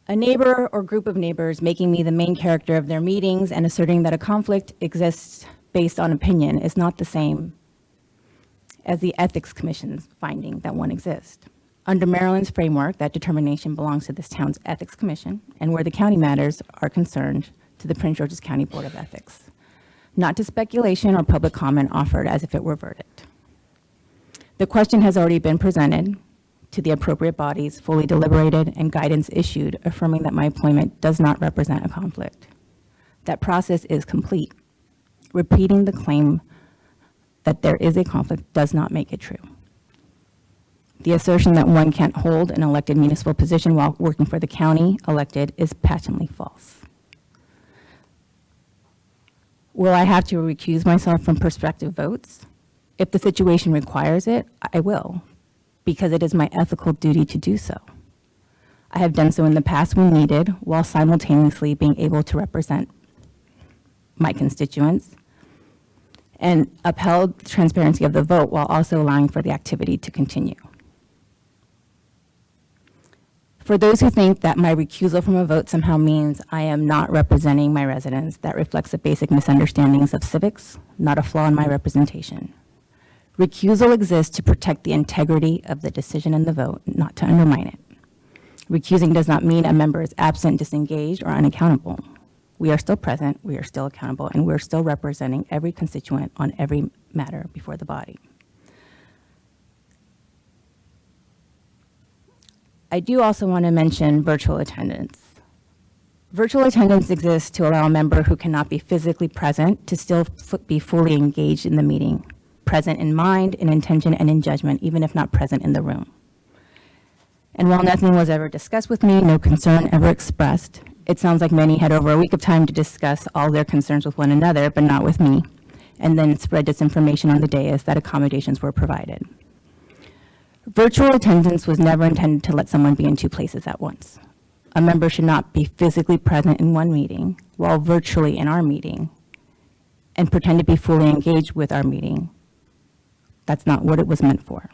A neighbor or group of neighbors making me the main character of their meetings and asserting that a conflict exists based on opinion is not the same as the Ethics Commission's finding that one exists. Under Maryland's framework, that determination belongs to this town's Ethics Commission, and where the county matters are concerned, to the Prince George's County Board of Ethics, not to speculation or public comment offered as if it were verdict. The question has already been presented to the appropriate bodies, fully deliberated, and guidance issued, affirming that my appointment does not represent a conflict. That process is complete. Repeating the claim that there is a conflict does not make it true. The assertion that one can't hold an elected municipal position while working for the county elected is patently false. Will I have to recuse myself from prospective votes? If the situation requires it, I will, because it is my ethical duty to do so. I have done so in the past when needed, while simultaneously being able to represent my constituents and upheld the transparency of the vote while also allowing for the activity to continue. For those who think that my recusal from a vote somehow means I am not representing my residents, that reflects a basic misunderstandings of civics, not a flaw in my representation. Recusal exists to protect the integrity of the decision and the vote, not to undermine it. Recusing does not mean a member is absent, disengaged, or unaccountable. We are still present, we are still accountable, and we're still representing every constituent on every matter before the body. I do also want to mention virtual attendance. Virtual attendance exists to allow a member who cannot be physically present to still be fully engaged in the meeting, present in mind, in intention, and in judgment, even if not present in the room. And while nothing was ever discussed with me, no concern ever expressed, it sounds like many had over a week of time to discuss all their concerns with one another, but not with me, and then spread disinformation on the dais that accommodations were provided. Virtual attendance was never intended to let someone be in two places at once. A member should not be physically present in one meeting while virtually in our meeting and pretend to be fully engaged with our meeting. That's not what it was meant for.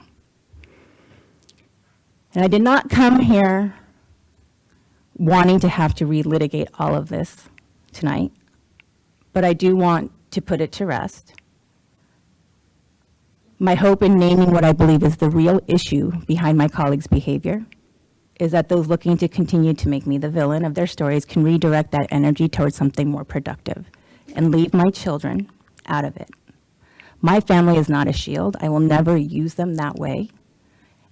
And I did not come here wanting to have to relitigate all of this tonight, but I do want to put it to rest. My hope in naming what I believe is the real issue behind my colleagues' behavior is that those looking to continue to make me the villain of their stories can redirect that energy towards something more productive and leave my children out of it. My family is not a shield. I will never use them that way.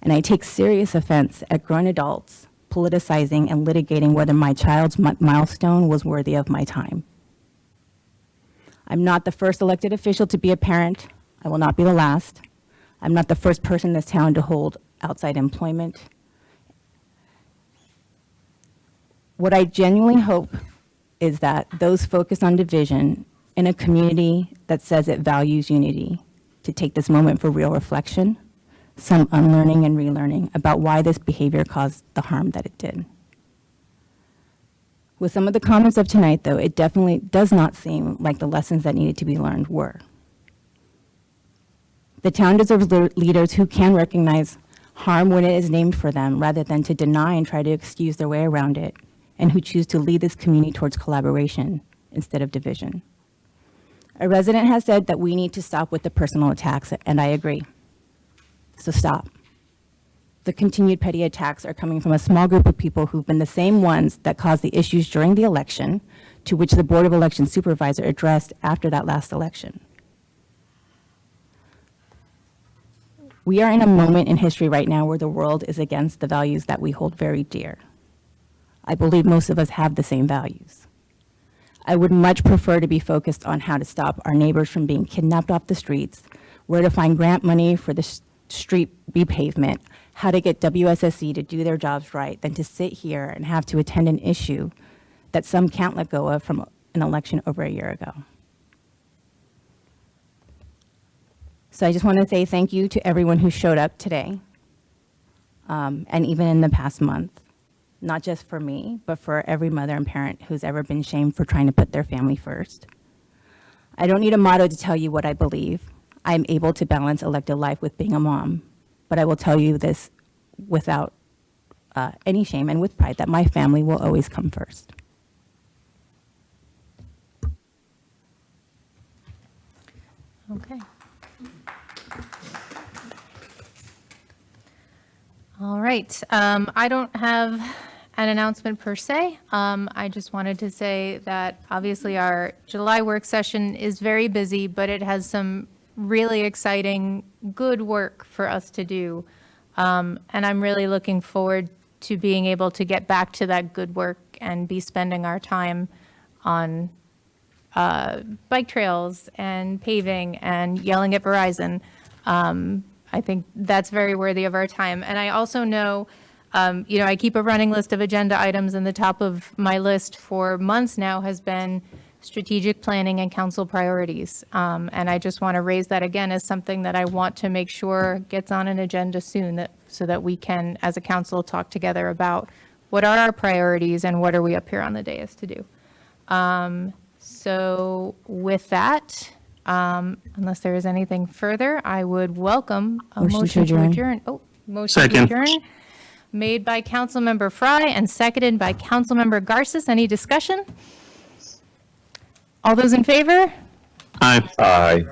And I take serious offense at grown adults politicizing and litigating whether my child's milestone was worthy of my time. I'm not the first elected official to be a parent. I will not be the last. I'm not the first person in this town to hold outside employment. What I genuinely hope is that those focused on division in a community that says it values unity to take this moment for real reflection, some unlearning and relearning about why this behavior caused the harm that it did. With some of the comments of tonight, though, it definitely does not seem like the lessons that needed to be learned were. The town deserves leaders who can recognize harm when it is named for them rather than to deny and try to excuse their way around it, and who choose to lead this community towards collaboration instead of division. A resident has said that we need to stop with the personal attacks, and I agree. So stop. The continued petty attacks are coming from a small group of people who've been the same ones that caused the issues during the election, to which the Board of Election Supervisor addressed after that last election. We are in a moment in history right now where the world is against the values that we hold very dear. I believe most of us have the same values. I would much prefer to be focused on how to stop our neighbors from being kidnapped off the streets, where to find grant money for the street repavement, how to get WSSC to do their jobs right, than to sit here and have to attend an issue that some can't let go of from an election over a year ago. So I just want to say thank you to everyone who showed up today, and even in the past month, not just for me, but for every mother and parent who's ever been shamed for trying to put their family first. I don't need a motto to tell you what I believe. I'm able to balance elected life with being a mom, but I will tell you this without any shame and with pride, that my family will always come first. Okay. All right. I don't have an announcement per se. I just wanted to say that obviously our July work session is very busy, but it has some really exciting, good work for us to do. And I'm really looking forward to being able to get back to that good work and be spending our time on bike trails and paving and yelling at Verizon. I think that's very worthy of our time. And I also know, I keep a running list of agenda items, and the top of my list for months now has been strategic planning and council priorities. And I just want to raise that again as something that I want to make sure gets on an agenda soon, so that we can, as a council, talk together about what are our priorities and what are we up here on the dais to do. So with that, unless there is anything further, I would welcome a motion to adjourn. Oh, motion to adjourn. Made by Councilmember Fry and seconded by Councilmember Garces. Any discussion? All those in favor? Aye. Aye.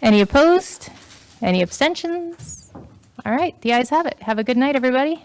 Any opposed? Any abstentions? All right, the ayes have it. Have a good night, everybody.